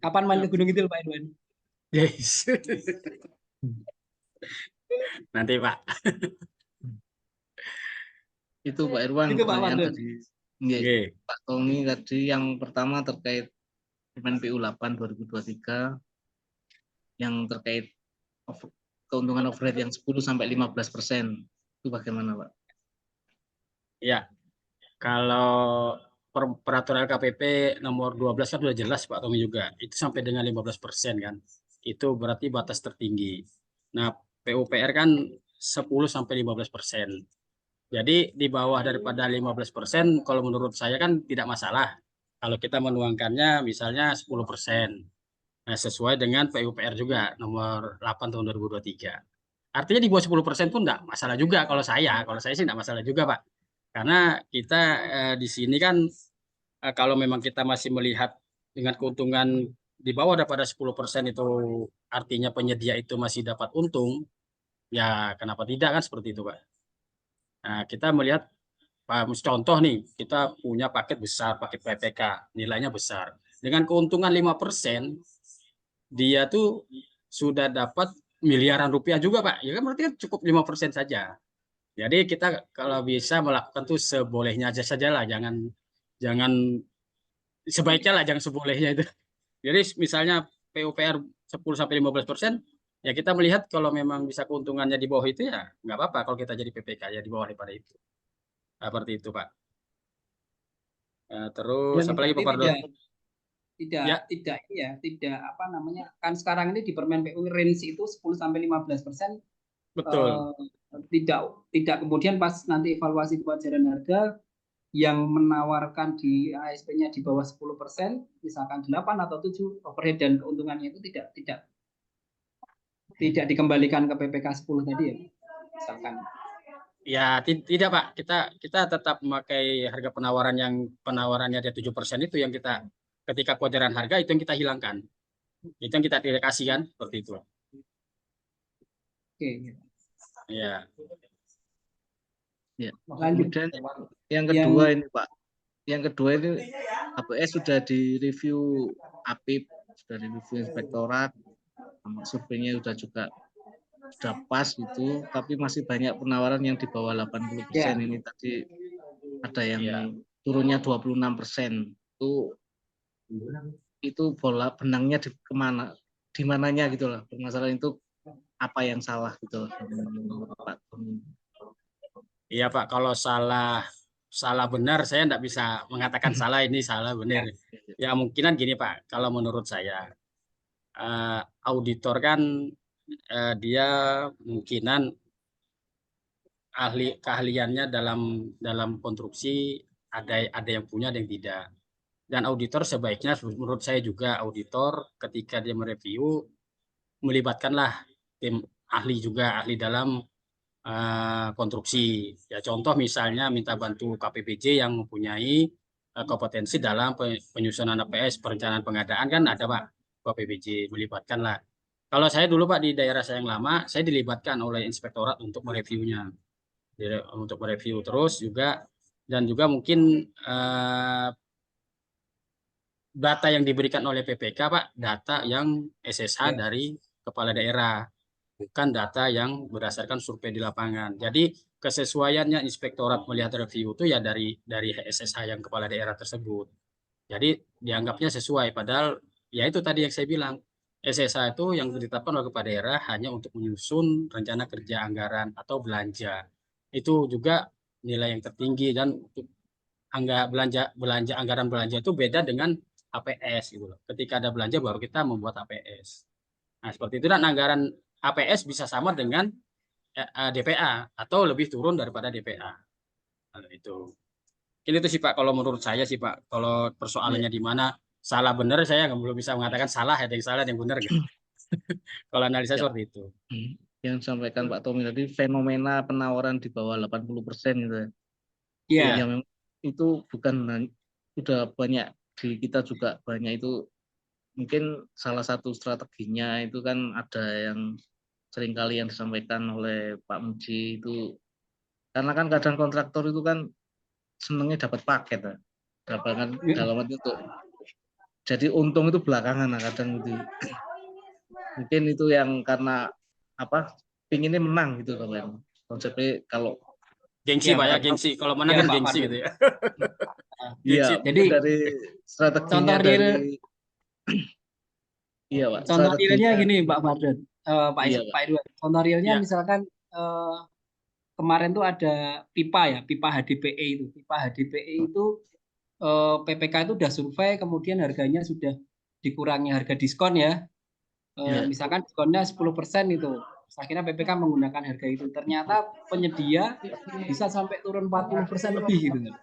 Kapan main ke Gunung Kidul Pak Irwan? Yes. Nanti Pak. Itu Pak Irwan Itu Pak pertanyaan Mandor. tadi. Nggih, Oke. Pak Tony tadi yang pertama terkait Permen PU 8 2023 yang terkait keuntungan overhead yang 10 sampai 15%. Itu bagaimana, Pak? Ya, kalau peraturan KPP nomor 12 kan sudah jelas Pak Tommy juga. Itu sampai dengan 15% kan. Itu berarti batas tertinggi. Nah, PUPR kan 10 sampai 15%. Jadi di bawah daripada 15% kalau menurut saya kan tidak masalah. Kalau kita menuangkannya misalnya 10%. Nah, sesuai dengan PUPR juga nomor 8 tahun 2023. Artinya di bawah 10% pun enggak masalah juga kalau saya. Kalau saya sih enggak masalah juga, Pak. Karena kita di sini kan kalau memang kita masih melihat dengan keuntungan di bawah daripada 10% itu artinya penyedia itu masih dapat untung, ya kenapa tidak kan seperti itu, Pak. Nah, kita melihat contoh nih, kita punya paket besar, paket PPK, nilainya besar. Dengan keuntungan 5%, dia tuh sudah dapat miliaran rupiah juga, Pak. Ya kan berarti kan cukup 5% saja. Jadi kita kalau bisa melakukan tuh sebolehnya aja saja lah, jangan sebaiknya lah, jangan sebolehnya itu. Jadi misalnya PUPR 10 sampai 15%, ya kita melihat kalau memang bisa keuntungannya di bawah itu ya nggak apa-apa kalau kita jadi PPK ya di bawah daripada itu. Seperti itu, Pak. Terus Yang apa lagi Pak Berarti Pardon? tidak apa namanya, kan sekarang ini di Permen PU range itu 10 sampai 15%. Betul. Tidak kemudian pas nanti evaluasi kewajaran harga yang menawarkan di ASP-nya di bawah 10%, misalkan 8 atau 7 overhead dan keuntungannya itu tidak dikembalikan ke PPK 10 tadi ya, misalkan. Ya tidak Pak, kita tetap memakai harga penawaran yang penawarannya ada 7% itu yang kita ketika kewajaran harga itu yang kita hilangkan. Itu yang kita tidak kasih kan, seperti itu. Oke. Ya. Ya. Lanjut. Kemudian yang kedua ini Pak. Yang kedua ini HPS sudah direview APIP, sudah direview inspektorat, surveinya sudah pas gitu, tapi masih banyak penawaran yang di bawah 80%. Ini tadi ada yang turunnya 26%. Itu bola benangnya di mananya gitu lah. Permasalahan itu apa yang salah gitu Pak. Iya Pak, kalau salah benar saya enggak bisa mengatakan salah ini salah benar. Ya mungkinan gini Pak, kalau menurut saya auditor kan dia mungkinan keahliannya dalam konstruksi ada yang punya ada yang tidak. Dan auditor sebaiknya menurut saya juga auditor ketika dia mereview melibatkanlah tim ahli juga, ahli dalam konstruksi. Ya contoh misalnya minta bantu KPPJ yang mempunyai kompetensi dalam penyusunan APS, perencanaan pengadaan kan ada Pak, KPPJ melibatkanlah. Kalau saya dulu Pak di daerah saya yang lama, saya dilibatkan oleh inspektorat untuk mereviewnya. Untuk mereview terus juga dan juga mungkin data yang diberikan oleh PPK Pak, data yang SSH dari kepala daerah, bukan data yang berdasarkan survei di lapangan. Jadi kesesuaiannya inspektorat melihat review itu ya dari SSH yang kepala daerah tersebut. Jadi dianggapnya sesuai, padahal ya itu tadi yang saya bilang, SSH itu yang ditetapkan oleh kepala daerah hanya untuk menyusun rencana kerja anggaran atau belanja. Itu juga nilai yang tertinggi dan untuk belanja anggaran belanja itu beda dengan APS gitu loh. Ketika ada belanja baru kita membuat APS. Nah, seperti itu dan anggaran APS bisa sama dengan DPA atau lebih turun daripada DPA. Nah, itu. Mungkin itu sih Pak kalau menurut saya sih Pak. Kalau persoalannya di mana salah benar saya belum bisa mengatakan salah, ada yang salah ada yang benar gitu. Kalau analisa seperti itu. Yang disampaikan Pak Tommy tadi fenomena penawaran di bawah 80% gitu. Iya. Ya memang itu bukan sudah banyak di kita juga banyak itu. Mungkin salah satu strateginya itu kan ada yang seringkali yang disampaikan oleh Pak Muji itu karena kan kadang kontraktor itu kan senengnya dapat paket ya. Dapat dalam arti untuk jadi untung itu belakangan kadang gitu. Mungkin itu yang karena apa pinginnya menang gitu konsepnya kalau Gengsi Iya, Pak ya, Pak. gengsi. Kalau menang Iya, kan Pak gengsi Fadil. gitu ya. Iya, Gengsi. Jadi mungkin dari strateginya contoh real dari iya Pak, contoh realnya strateginya gini Pak Fadil, iya Pak. Pak Irwan. Contoh realnya Ya, misalkan kemarin tuh ada pipa ya, pipa HDPE itu. Pipa HDPE itu PPK itu udah survei, kemudian harganya sudah dikurangi harga diskon ya. Iya. Misalkan diskonnya 10% itu. Terus akhirnya PPK menggunakan harga itu. Ternyata penyedia bisa sampai turun 40% lebih gitu kan.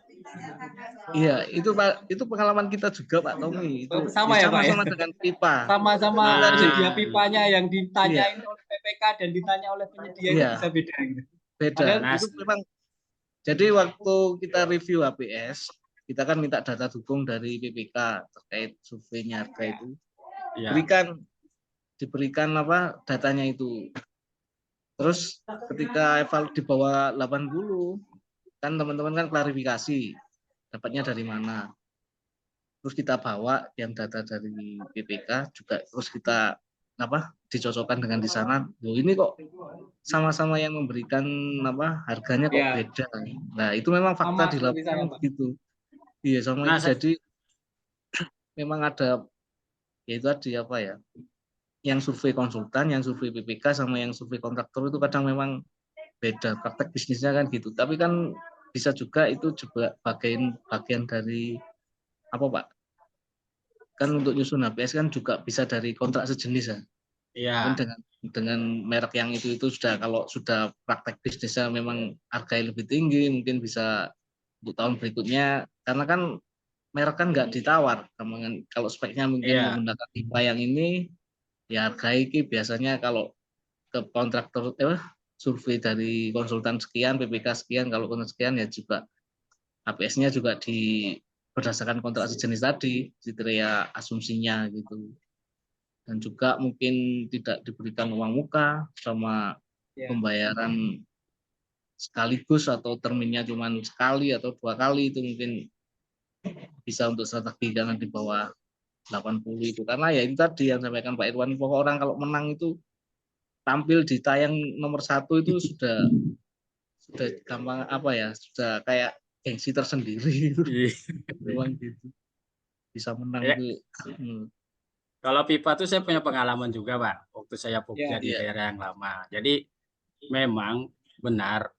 Iya, itu Pak, itu pengalaman kita juga Pak Tommy. Itu Sama ya Pak ya. sama-sama dengan pipa. Sama-sama Itu tadi. penyedia nah, pipanya yang Iya, ditanyain oleh PPK dan ditanya oleh penyedia itu bisa iya, beda gitu. beda. Padahal nah, Itu memang jadi waktu kita review HPS, kita kan minta data dukung dari PPK terkait surveinya harga itu. ya, Diberikan apa datanya itu. Terus ketika eval di bawah 80 kan teman-teman kan klarifikasi dapatnya dari mana. Terus kita bawa yang data dari PPK juga terus kita apa dicocokkan dengan di sana. Loh, ini kok sama-sama yang memberikan apa harganya kok ya beda. Nah, itu memang fakta sama di seperti saya lapangan Pak. begitu. Iya, sama nah, itu jadi memang ada ya itu tadi apa ya? Yang survei konsultan, yang survei PPK sama yang survei kontraktor itu kadang memang beda praktek bisnisnya kan gitu. Tapi kan bisa juga itu juga bagian dari apa Pak? Kan untuk nyusun HPS kan juga bisa dari kontrak sejenis ya. Mungkin ya, dengan merek yang itu sudah kalau sudah praktek bisnisnya memang harganya lebih tinggi mungkin bisa untuk tahun berikutnya karena kan merek kan nggak ditawar kalau speknya mungkin ya. menggunakan pipa yang ini ya harga ini biasanya kalau ke kontraktor survei dari konsultan sekian PPK sekian kalau kontrak sekian ya juga HPS-nya juga berdasarkan kontrak sejenis tadi kriteria asumsinya gitu dan juga mungkin tidak diberikan uang muka sama Ya. pembayaran sekaligus atau terminnya cuma sekali atau 2 kali itu mungkin bisa untuk strategi jangan di bawah 80 itu karena ya itu tadi yang sampaikan Pak Irwan pokok orang kalau menang itu tampil di tayang nomor 1 itu sudah gampang apa ya sudah kayak gengsi tersendiri itu Iya. memang gitu bisa menang Ya, itu kalau pipa tuh saya punya pengalaman juga Pak, waktu saya bekerja Ya. di iya daerah yang lama. Jadi memang benar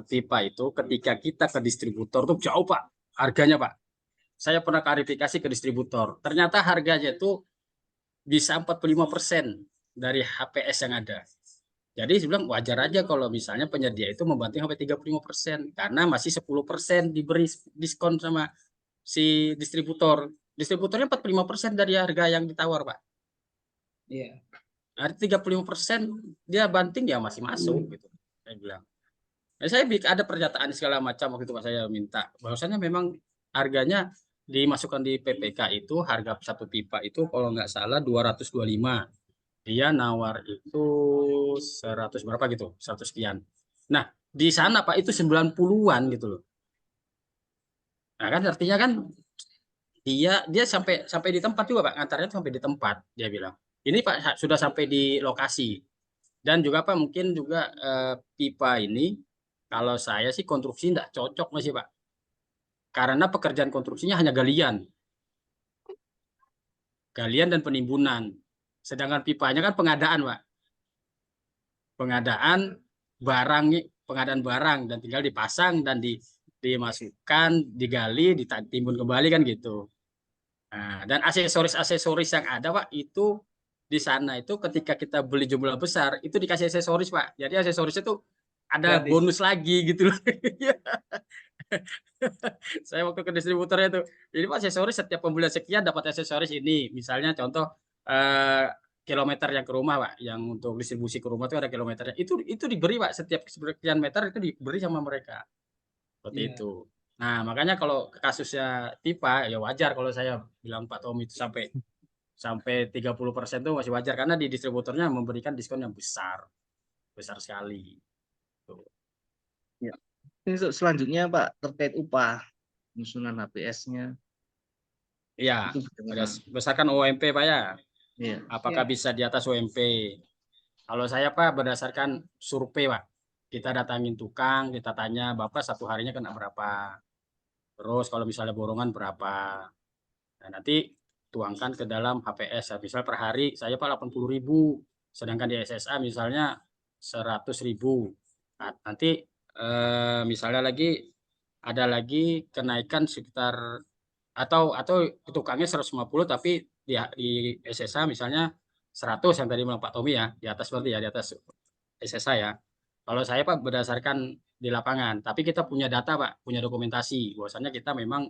pipa itu ketika kita ke distributor tuh jauh Pak harganya Pak. Saya pernah klarifikasi ke distributor. Ternyata harganya itu bisa 45% dari HPS yang ada. Jadi saya bilang wajar aja kalau misalnya penyedia itu membanting sampai 35% karena masih 10% diberi diskon sama si distributor. Distributornya 45% dari harga yang ditawar, Pak. Iya. Nah, 35% dia banting ya masih masuk gitu. Saya bilang. Nah, saya ada pernyataan segala macam waktu itu Pak saya minta. Bahwasanya memang harganya dimasukkan di PPK itu harga satu pipa itu kalau nggak salah 225. Dia nawar itu 100 berapa gitu, 100 sekian. Nah, di sana Pak itu 90-an gitu loh. Nah, kan artinya kan dia sampai sampai di tempat juga Pak, ngantarnya sampai di tempat dia bilang. Ini Pak sudah sampai di lokasi. Dan juga Pak mungkin juga pipa ini kalau saya sih konstruksi tidak cocok masih Pak. Karena pekerjaan konstruksinya hanya galian. Galian dan penimbunan. Sedangkan pipanya kan pengadaan Pak. Pengadaan barang, pengadaan barang dan tinggal dipasang dan dimasukkan, digali, ditimbun kembali kan gitu. Nah, dan aksesoris-aksesoris yang ada Pak itu di sana itu ketika kita beli jumlah besar itu dikasih aksesoris Pak. Jadi aksesoris itu ada Gratis. bonus lagi gitu loh. Saya waktu ke distributornya itu. Jadi Pak aksesoris setiap pembelian sekian dapat aksesoris ini. Misalnya contoh kilometer yang ke rumah Pak, yang untuk distribusi ke rumah itu ada kilometernya. Itu diberi Pak setiap sekian meter itu diberi sama mereka. Seperti Iya. itu. Nah, makanya kalau kasusnya pipa ya wajar kalau saya bilang Pak Tommy itu sampai 30% itu masih wajar karena di distributornya memberikan diskon yang besar sekali. Tuh. ya. Ini selanjutnya Pak terkait upah penyusunan HPS-nya Iya, itu bagaimana? berdasarkan OMP Pak ya. Iya. Apakah Ya. bisa di atas OMP? Kalau saya Pak berdasarkan survei Pak. kita datangin tukang, kita tanya, Bapak satu harinya kena berapa? Terus kalau misalnya borongan berapa? Nah, nanti tuangkan ke dalam HPS. Misal per hari saya Pak 80.000, sedangkan di SSA misalnya 100.000. Nah, nanti misalnya ada lagi kenaikan sekitar atau tukangnya 150 tapi di SSA misalnya 100 yang tadi bilang Pak Tommy ya, di atas berarti ya, di atas SSA ya. Kalau saya Pak berdasarkan di lapangan, tapi kita punya data Pak, punya dokumentasi bahwasannya kita memang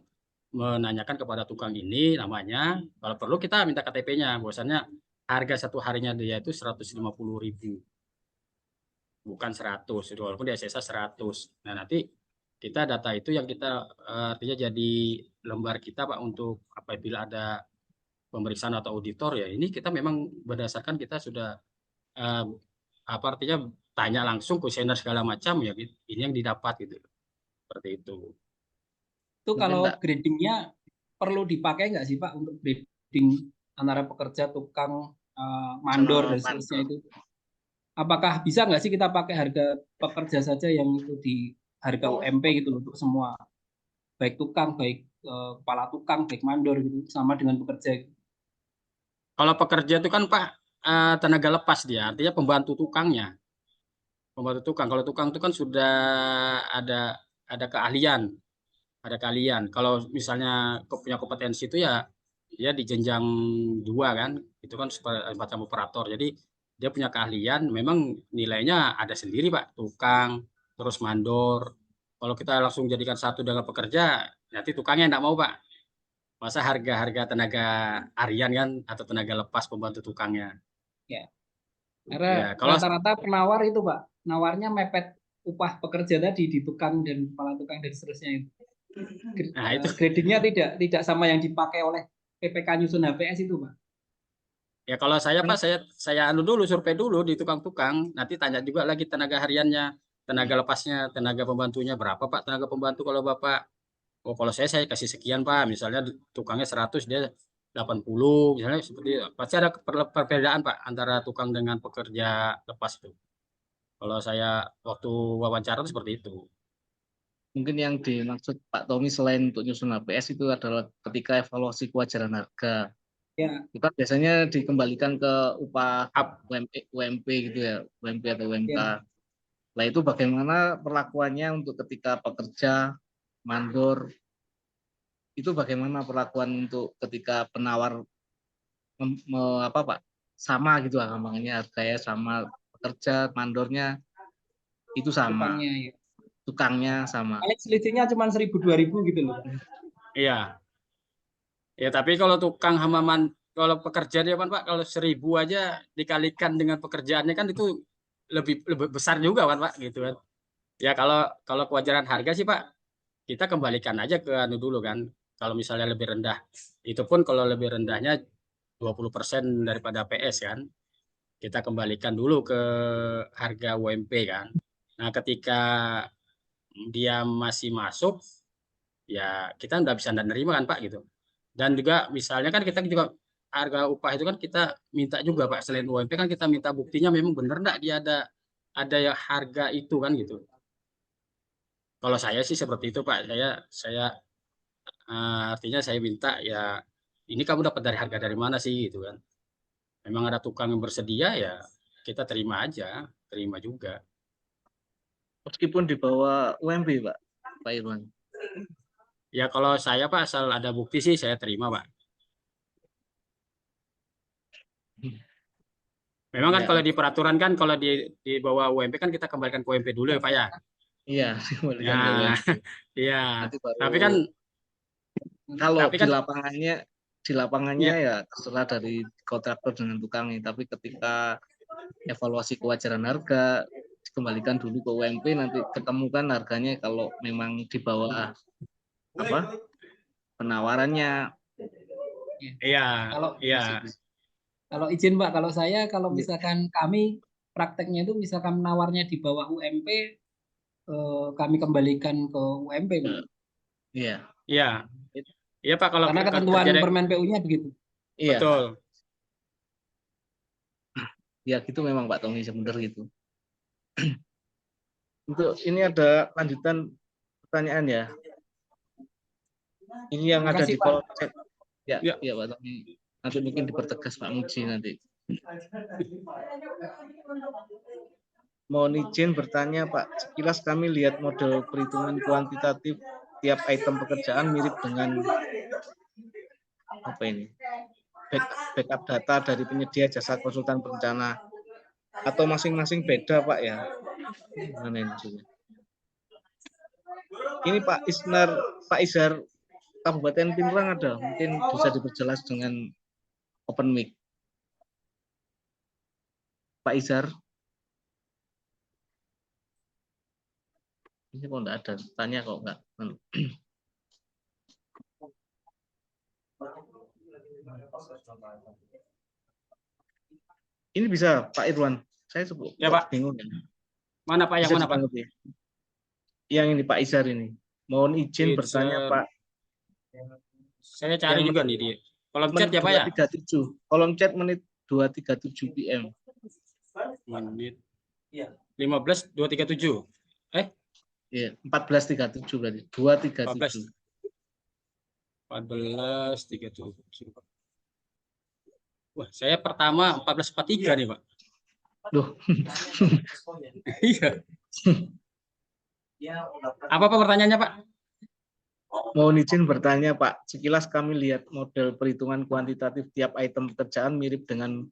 menanyakan kepada tukang ini namanya, kalau perlu kita minta KTP-nya bahwasannya harga satu harinya dia itu 150.000, bukan 100, walaupun di SSA 100. Nah, nanti kita data itu yang kita artinya jadi lembar kita Pak untuk apabila ada pemeriksaan atau auditor ya, ini kita memang berdasarkan kita sudah eh, apa artinya tanya langsung kuesioner segala macam ya, ini yang didapat gitu, seperti itu. Itu Mungkin kalau Pak, gradingnya perlu dipakai nggak sih Pak untuk grading antara pekerja, tukang, mandor sama dan seterusnya mandor. itu? Apakah bisa nggak sih kita pakai harga pekerja saja yang itu di harga UMP gitu loh, untuk semua, baik tukang, baik kepala tukang, baik mandor gitu, sama dengan pekerja gitu. Kalau pekerja itu kan Pak tenaga lepas dia, artinya pembantu tukangnya, pembantu tukang. Kalau tukang itu kan sudah ada keahlian, ada keahlian. Kalau misalnya punya kompetensi itu ya dia di jenjang 2 kan, itu kan semacam operator. Jadi dia punya keahlian, memang nilainya ada sendiri Pak, tukang, terus mandor. Kalau kita langsung jadikan satu dengan pekerja, nanti tukangnya enggak mau Pak. Masa harga-harga tenaga harian kan atau tenaga lepas pembantu tukangnya. Ya, karena Ya, kalau rata-rata penawar itu Pak, nawarnya mepet upah pekerja tadi di tukang dan kepala tukang dan seterusnya itu. nah itu Gradingnya tidak sama yang dipakai oleh PPK nyusun HPS itu Pak. ya kalau saya Kan Pak saya anu dulu survei dulu di tukang-tukang, nanti tanya juga lagi tenaga hariannya, tenaga lepasnya, tenaga pembantunya berapa Pak tenaga pembantu kalau Bapak. Oh, kalau saya kasih sekian Pak, misalnya tukangnya 100 dia 80 misalnya seperti itu. Pasti ada perbedaan Pak antara tukang dengan pekerja lepas itu. Kalau saya waktu wawancara itu seperti itu. Mungkin yang dimaksud Pak Tommy selain untuk nyusun HPS itu adalah ketika evaluasi kewajaran harga. ya, Kita biasanya dikembalikan ke upah Ap- UMP gitu ya, UMP atau UMK. ya. Nah, itu bagaimana perlakuannya untuk ketika pekerja, mandor, itu bagaimana perlakuan untuk ketika penawar apa Pak, sama gitu lah gampangnya, harganya sama, pekerja, mandornya itu sama, Tukangnya ya. tukangnya sama. Paling selisihnya cuma 1.000 2.000 gitu loh Pak. Iya. Ya, tapi kalau tukang hamaman, kalau pekerja dia kan Pak, kalau 1.000 aja dikalikan dengan pekerjaannya kan itu lebih besar juga kan Pak, gitu kan. Ya kalau kewajaran harga sih Pak, kita kembalikan aja ke anu dulu kan. Kalau misalnya lebih rendah, itu pun kalau lebih rendahnya 20% daripada PS kan, kita kembalikan dulu ke harga UMP kan. Nah, ketika dia masih masuk, ya kita nggak bisa nggak nerima kan Pak gitu. Dan juga misalnya kan kita juga harga upah itu kan kita minta juga Pak, selain UMP kan kita minta buktinya memang benar enggak dia ada ya harga itu kan gitu. Kalau saya sih seperti itu Pak, saya artinya saya minta ya ini kamu dapat dari harga dari mana sih gitu kan. Memang ada tukang yang bersedia ya kita terima aja, terima juga. Meskipun di bawah UMP Pak Irwan. Ya kalau saya Pak asal ada bukti sih saya terima Pak. Memang kan Ya, kalau di peraturan kan kalau di bawah UMP kan kita kembalikan ke UMP dulu ya Pak ya. iya, dikembalikan ke Ya, UMP. iya. Nanti baru Tapi kan kalau tapi kan di lapangannya ya, ya terserah dari kontraktor dengan tukangnya. Tapi ketika evaluasi kewajaran harga dikembalikan dulu ke UMP, nanti ketemukan harganya kalau memang di bawah apa penawarannya. iya, Kalau iya. kalau izin Pak, kalau saya kalau Iya. misalkan kami prakteknya itu misalkan menawarnya di bawah UMP, kami kembalikan ke UMP Pak. Iya, Iya. Iya Pak kalau Karena ketentuan kerja Permen PU-nya begitu. iya, betul. ya gitu memang Pak Tommy sebenarnya gitu. Untuk ini ada lanjutan pertanyaan ya. Ini yang Terima ada kasih, di Pak. kolom chat. Ya, Ya. ya Pak. Nanti mungkin dipertegas Pak Muji nanti. Mohon izin bertanya Pak, sekilas kami lihat model perhitungan kuantitatif tiap item pekerjaan mirip dengan apa ini? Backup data dari penyedia jasa konsultan perencana, atau masing-masing beda Pak ya? Mana ini maksudnya? Ini Pak Izhar Kabupaten Pinrang ada, mungkin bisa diperjelas dengan open mic. Pak Izhar. Ini kok enggak ada, tanya kok enggak. Ini bisa Pak Irwan, saya sebut Ya, Pak. bingung ya. Mana Pak, yang Bisa mana Pak? ditanggapi? Yang ini Pak Izhar ini. Mohon izin bertanya Pak. Saya cari Yang juga nih di kolom chat ya Pak ya. 237. Kolom chat menit 237 PM. Menit 15.237. Iya, 14.37 berarti. 237. 14.37. Wah, saya pertama 14.43 nih Pak. Duh. Iya. Apa pertanyaannya Pak? Mohon izin bertanya Pak, sekilas kami lihat model perhitungan kuantitatif tiap item pekerjaan mirip dengan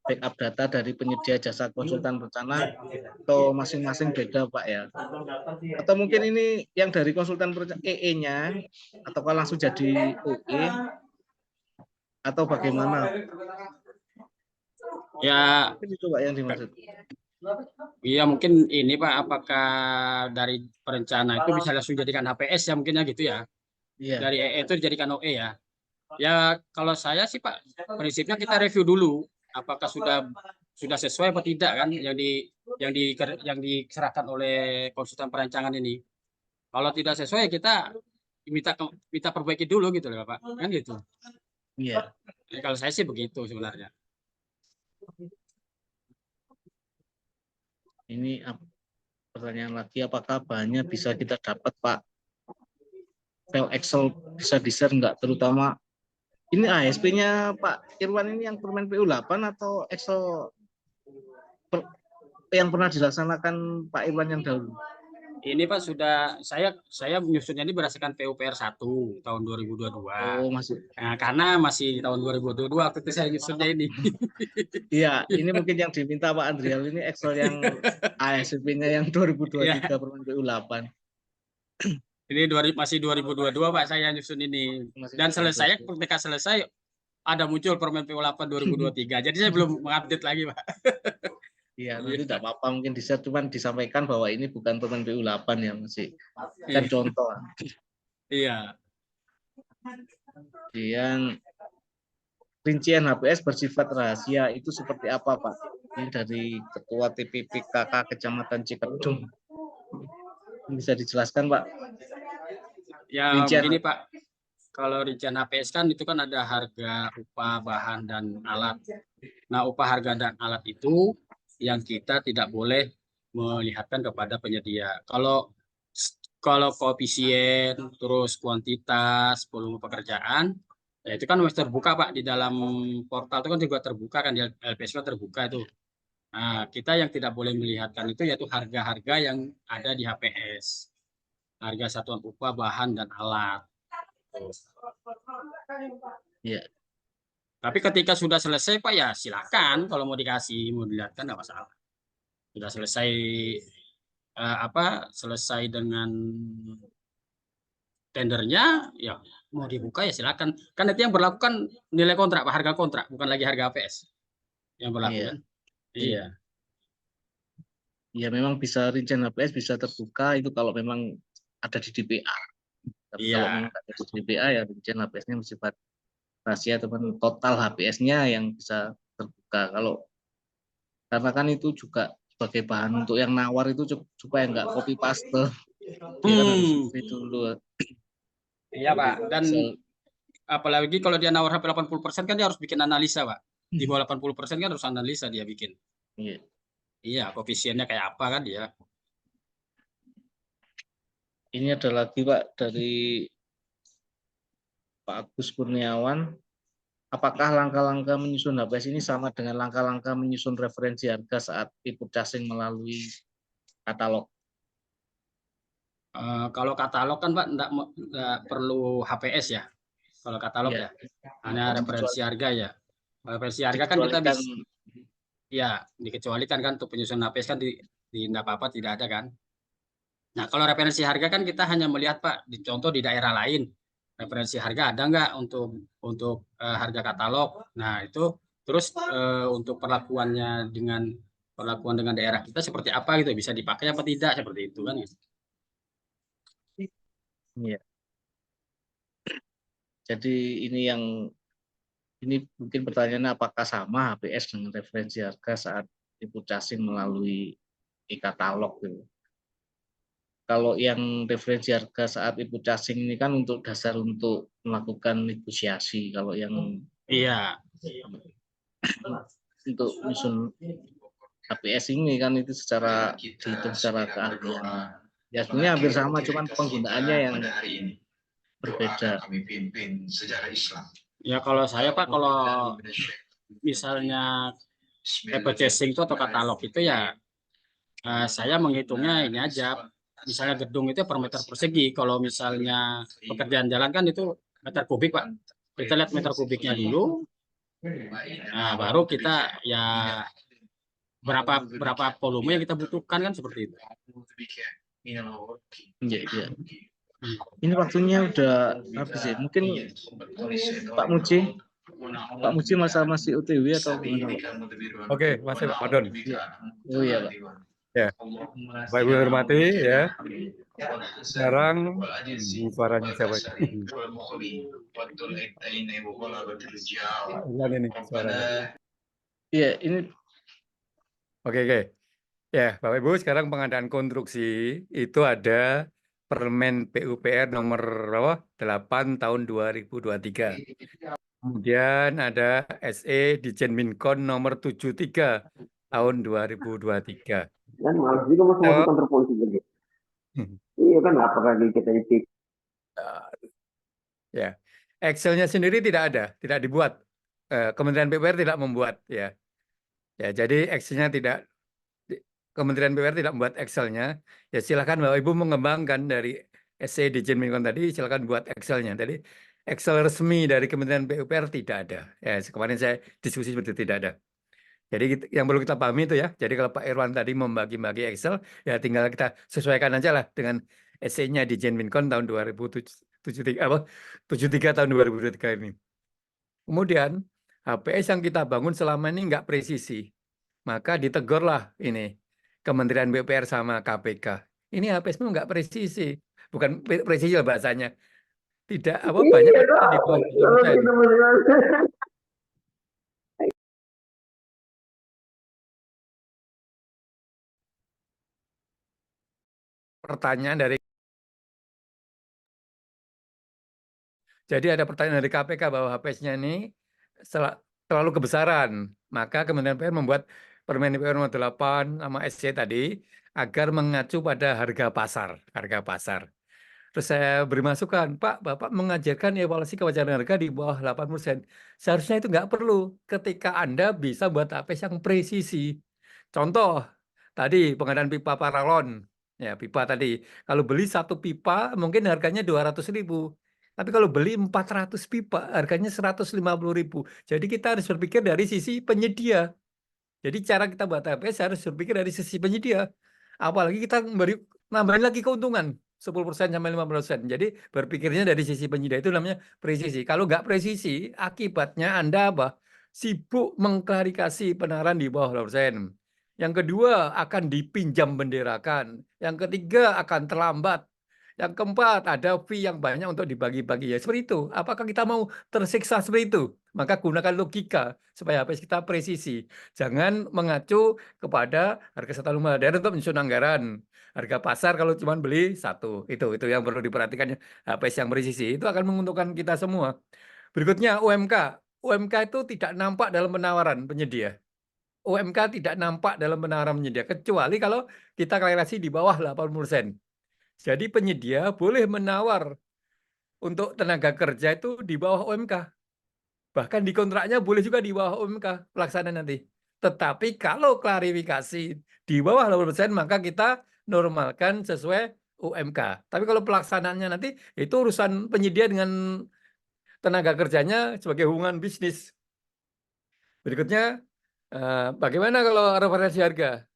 backup data dari penyedia jasa konsultan perencana, atau masing-masing beda Pak ya? Atau mungkin ini yang dari konsultan perencana EE-nya, ataukah langsung jadi OE, atau bagaimana? Ya, Mungkin itu Pak yang dimaksud. iya mungkin ini Pak, apakah dari perencana itu bisa langsung jadikan HPS ya mungkinnya gitu ya. Iya. Dari EE itu dijadikan OE ya. Ya kalau saya sih Pak, prinsipnya kita review dulu apakah sudah sesuai atau tidak kan yang diserahkan oleh konsultan perancangan ini. Kalau tidak sesuai kita minta perbaiki dulu gitu loh Pak. Kan gitu. Iya. Jadi kalau saya sih begitu sebenarnya. Ini pertanyaan lagi, apakah bahannya bisa kita dapat Pak? File Excel bisa di-share enggak, terutama ini ASP-nya Pak Irwan ini yang permen PU8 atau Excel yang pernah dilaksanakan Pak Irwan yang dahulu? Ini Pak sudah saya menyusunnya ini berdasarkan PUPR 1 tahun 2022. Oh, masih. Nah, karena masih tahun 2022 waktu itu saya nyusunnya ini. Iya, ini mungkin yang diminta Pak Andrial ini Excel yang ASP-nya yang 2023 permen PU8. Ini masih 2022 Pak saya nyusun ini. Dan selesai ketika selesai ada muncul permen PU8 2023. Jadi saya belum mengupdate lagi Pak. Iya, nanti tidak apa-apa mungkin di-share, cuman disampaikan bahwa ini bukan permen PU8 ya, masih kan contoh. Iya. Yang rincian HPS bersifat rahasia itu seperti apa Pak? Ini dari Ketua TPPKK Kecamatan Cikedung. Bisa dijelaskan Pak? Ya begini Pak, kalau rincian HPS kan itu kan ada harga, upah, bahan, dan alat. Nah upah, harga, dan alat itu yang kita tidak boleh melihatkan kepada penyedia. Kalau koefisien, terus kuantitas, volume pekerjaan, ya itu kan masih terbuka Pak di dalam portal itu kan juga terbuka kan di LPS kan terbuka itu. Nah kita yang tidak boleh melihatkan itu yaitu harga-harga yang ada di HPS, harga satuan upah, bahan, dan alat. Iya. Tapi ketika sudah selesai Pak ya silakan kalau mau dikasih, mau dilihatkan nggak masalah. Sudah selesai selesai dengan tendernya ya mau dibuka ya silakan. Kan itu yang berlaku kan nilai kontrak Pak, harga kontrak, bukan lagi harga APS yang berlaku kan. Iya. Ya memang bisa rincian HPS bisa terbuka itu kalau memang ada di DPA. Tapi kalau memang ada di DPA ya rincian HPS-nya bersifat rahasia ataupun total HPS-nya yang bisa terbuka. Karena kan itu juga sebagai bahan untuk yang nawar itu supaya nggak copy paste. Dia kan harus itu dulu. Iya Pak. Dan apalagi kalau dia nawar sampai 80% kan dia harus bikin analisa Pak. Di bawah 80% kan harus analisa dia bikin. Iya, koefisiennya kayak apa kan dia. Ini ada lagi Pak dari Pak Agus Kurniawan. Apakah langkah-langkah menyusun HPS ini sama dengan langkah-langkah menyusun referensi harga saat input casing melalui katalog? Kalau katalog kan Pak nggak perlu HPS ya. Kalau katalog Ya. ya, hanya referensi harga ya. Referensi harga kan kita Dikecualikan, bisa ya dikecualikan kan untuk penyusunan HPS kan di enggak apa-apa tidak ada kan. Nah, kalau referensi harga kan kita hanya melihat Pak, di contoh di daerah lain referensi harga ada nggak untuk harga katalog. Nah, itu terus untuk perlakuan dengan daerah kita seperti apa gitu, bisa dipakai apa tidak seperti itu kan. ya. Jadi ini mungkin pertanyaannya apakah sama HPS dengan referensi harga saat input casing melalui e-katalog gitu. Kalau yang referensi harga saat input casing ini kan untuk dasar untuk melakukan negosiasi. Kalau yang Iya. untuk menyusun HPS ini kan itu secara dihitung secara keahlian. Ya sebenarnya hampir sama, cuman penggunaannya yang berbeda. Ya kalau saya Pak, kalau misalnya purchasing itu atau katalog itu ya saya menghitungnya ini aja. Misalnya gedung itu per meter persegi. Kalau misalnya pekerjaan jalan kan itu meter kubik Pak. Kita lihat meter kubiknya dulu. Nah, baru kita ya berapa volume yang kita butuhkan kan seperti itu. Ya, ya. Ini waktunya udah habis ya. Mungkin Pak Muji masih OTW atau gimana Pak? Oke, masih Pak Madon. Oh iya Pak. Ya, Bapak Ibu hormati ya. Sekarang suaranya siapa? Ulang ini suaranya. Iya, ini Oke. Ya, Bapak Ibu, sekarang pengadaan konstruksi itu ada Permen PUPR nomor berapa? 8 tahun 2023. Kemudian ada SE Ditjen Minkon nomor 73 tahun 2023. Kan malas juga mas mau di kantor polisi lagi. Iya kan apakah kita itu Ya, Excel-nya sendiri tidak dibuat. Kementerian PUPR tidak membuat ya. Ya, jadi Excel-nya Kementerian PUPR tidak membuat Excel-nya. Ya silakan Bapak Ibu mengembangkan dari SC Ditjen Minkon tadi, silakan buat Excel-nya. Jadi Excel resmi dari Kementerian PUPR tidak ada. Ya, kemarin saya diskusi seperti itu, tidak ada. Jadi yang perlu kita pahami itu ya. Jadi kalau Pak Irwan tadi membagi-bagi Excel, ya tinggal kita sesuaikan aja lah dengan SC-nya Ditjen Minkon tahun 73 tahun 2023 ini. Kemudian HPS yang kita bangun selama ini nggak presisi, maka ditegurlah ini Kementerian PUPR sama KPK. Ini HPS-mu nggak presisi, bukan presisi lah bahasanya. Tidak banyak iya, di bawah kalau kita masih pertanyaan dari. Jadi ada pertanyaan dari KPK bahwa HPS-nya ini terlalu kebesaran. Maka Kementerian PUPR membuat Permen PUPR nomor 8 sama SC tadi agar mengacu pada harga pasar. Terus saya beri masukan, Pak, Bapak mengajarkan evaluasi kewajaran harga di bawah 8%. Seharusnya itu nggak perlu ketika Anda bisa buat HPS yang presisi. Contoh, tadi pengadaan pipa paralon. Ya, pipa tadi. Kalau beli satu pipa mungkin harganya 200.000. Tapi kalau beli 400 pipa harganya 150.000. Jadi kita harus berpikir dari sisi penyedia. Jadi cara kita buat HPS harus berpikir dari sisi penyedia. Apalagi kita nambahin lagi keuntungan 10% sampai 5%. Jadi berpikirnya dari sisi penyedia itu namanya presisi. Kalau nggak presisi, akibatnya Anda sibuk mengklarifikasi penawaran di bawah 8%. Yang kedua akan dipinjam benderakan. Yang ketiga akan terlambat. Yang keempat, ada fee yang banyak untuk dibagi-bagi. Ya, seperti itu. Apakah kita mau tersiksa seperti itu? Maka gunakan logika supaya HPS kita presisi. Jangan mengacu kepada harga satu rumah daerah untuk menyusun anggaran. Harga pasar kalau cuma beli satu. Itu yang perlu diperhatikan. HPS yang presisi itu akan menguntungkan kita semua. Berikutnya UMK. UMK itu tidak nampak dalam penawaran penyedia. UMK tidak nampak dalam penawaran penyedia. Kecuali kalau kita kalkulasi di bawah 80%. Jadi penyedia boleh menawar untuk tenaga kerja itu di bawah UMK. Bahkan di kontraknya boleh juga di bawah UMK pelaksanaan nanti. Tetapi kalau klarifikasi di bawah 80%, maka kita normalkan sesuai UMK. Tapi kalau pelaksanaannya nanti itu urusan penyedia dengan tenaga kerjanya sebagai hubungan bisnis. Berikutnya, bagaimana kalau referensi harga?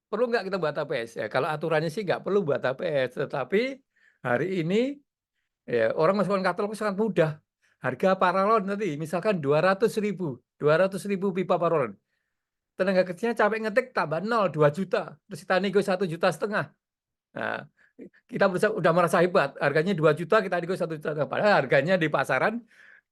Perlu nggak kita buat APS? Ya, kalau aturannya sih nggak perlu buat APS, tetapi hari ini ya, orang masukkan katalog sangat mudah. Harga paralon nanti misalkan 200.000 pipa paralon. Tenaga kerjanya capek ngetik tambah 0, 2 juta. Terus kita nego 1,5 juta. Nah, kita udah merasa hebat. Harganya 2 juta, kita nego 1,5 juta. Padahal harganya di pasaran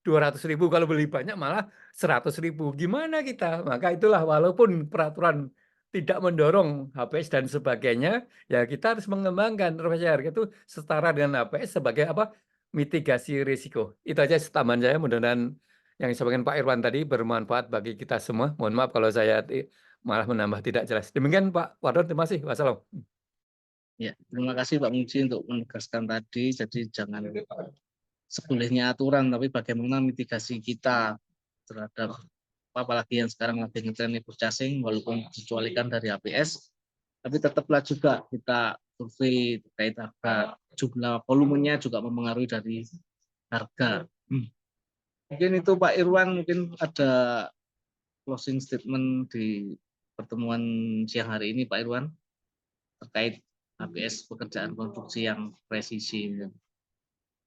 200.000, kalau beli banyak malah 100.000. Gimana kita? Maka itulah walaupun peraturan tidak mendorong HPS dan sebagainya, ya kita harus mengembangkan referensi harga itu setara dengan HPS sebagai apa? Mitigasi risiko. Itu aja tambahan saya, mudah-mudahan yang disampaikan Pak Irwan tadi bermanfaat bagi kita semua. Mohon maaf kalau saya malah menambah tidak jelas. Demikian Pak Wardon, terima kasih. Wassalam. Ya, terima kasih Pak Muji untuk menegaskan tadi. Jadi jangan sebolehnya aturan, tapi bagaimana mitigasi kita terhadap apalagi yang sekarang lagi ngetren purchasing, walaupun dikecualikan dari APS, tapi tetaplah juga kita survei terkait harga, jumlah volumenya juga mempengaruhi dari harga. Mungkin itu Pak Irwan, mungkin ada closing statement di pertemuan siang hari ini Pak Irwan terkait APS pekerjaan konstruksi yang presisi.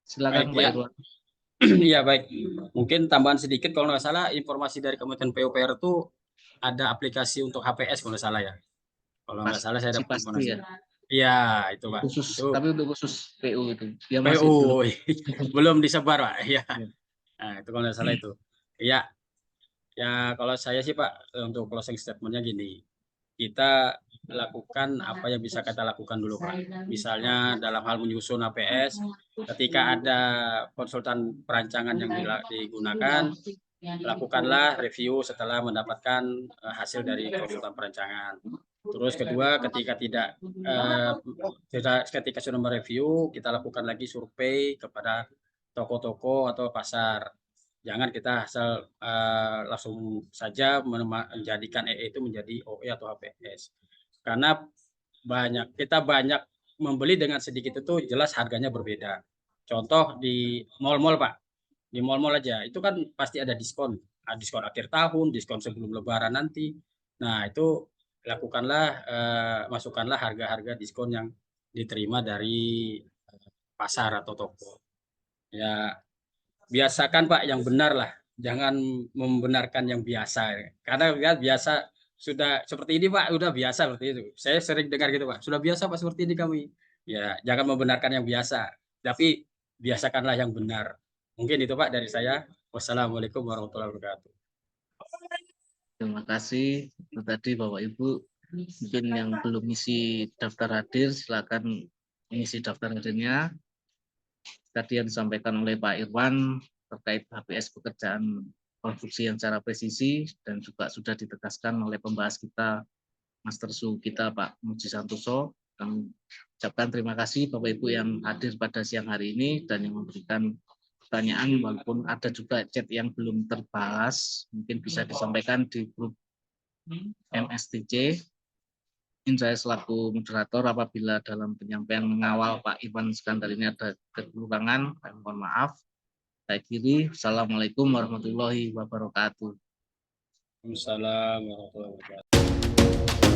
Silakan Baik, Pak ya. Irwan. Iya baik, mungkin tambahan sedikit kalau nggak salah informasi dari Kementerian PUPR itu ada aplikasi untuk HPS kalau nggak salah ya. Kalau nggak salah saya dapat Pasti informasi. ya. Iya itu Pak. Khusus, Itu tapi untuk khusus PU itu. Dia masih PU belum. belum disebar Pak. Iya. Ya. Nah itu kalau nggak salah itu. Iya. Ya kalau saya sih Pak untuk closing statementnya gini. Kita lakukan apa yang bisa kita lakukan dulu Pak. Misalnya dalam hal menyusun APS, ketika ada konsultan perancangan yang digunakan, lakukanlah review setelah mendapatkan hasil dari konsultan perancangan. Terus kedua, ketika sudah mereview, kita lakukan lagi survei kepada toko-toko atau pasar. Jangan kita asal langsung saja menjadikan EE itu menjadi OE atau HPS. Karena kita banyak membeli dengan sedikit itu jelas harganya berbeda. Contoh di mal-mal Pak. Di mal-mal aja itu kan pasti ada diskon akhir tahun, diskon sebelum lebaran nanti. Nah, itu masukkanlah harga-harga diskon yang diterima dari pasar atau toko. Ya, biasakan Pak yang benar lah, jangan membenarkan yang biasa. Karena biasa sudah seperti ini Pak, udah biasa seperti itu. Saya sering dengar gitu Pak, sudah biasa Pak seperti ini kami. Ya, jangan membenarkan yang biasa, tapi biasakanlah yang benar. Mungkin itu Pak dari saya. Wassalamualaikum warahmatullahi wabarakatuh. Terima kasih. Itu tadi Bapak Ibu, mungkin yang belum isi daftar hadir, silakan mengisi daftar hadirnya. Tadi yang disampaikan oleh Pak Irwan terkait HPS pekerjaan konstruksi yang secara presisi, dan juga sudah ditegaskan oleh pembahas kita, Master Su kita Pak Muji Santoso. Kami ucapkan terima kasih Bapak Ibu yang hadir pada siang hari ini dan yang memberikan pertanyaan, walaupun ada juga chat yang belum terbahas, mungkin bisa disampaikan di grup MSTC. Saya selaku moderator, apabila dalam penyampaian mengawal Pak Irwan Iskandar ini ada kekurangan, mohon maaf. Saya akhiri. Assalamualaikum warahmatullahi wabarakatuh. Waalaikumsalam warahmatullahi wabarakatuh.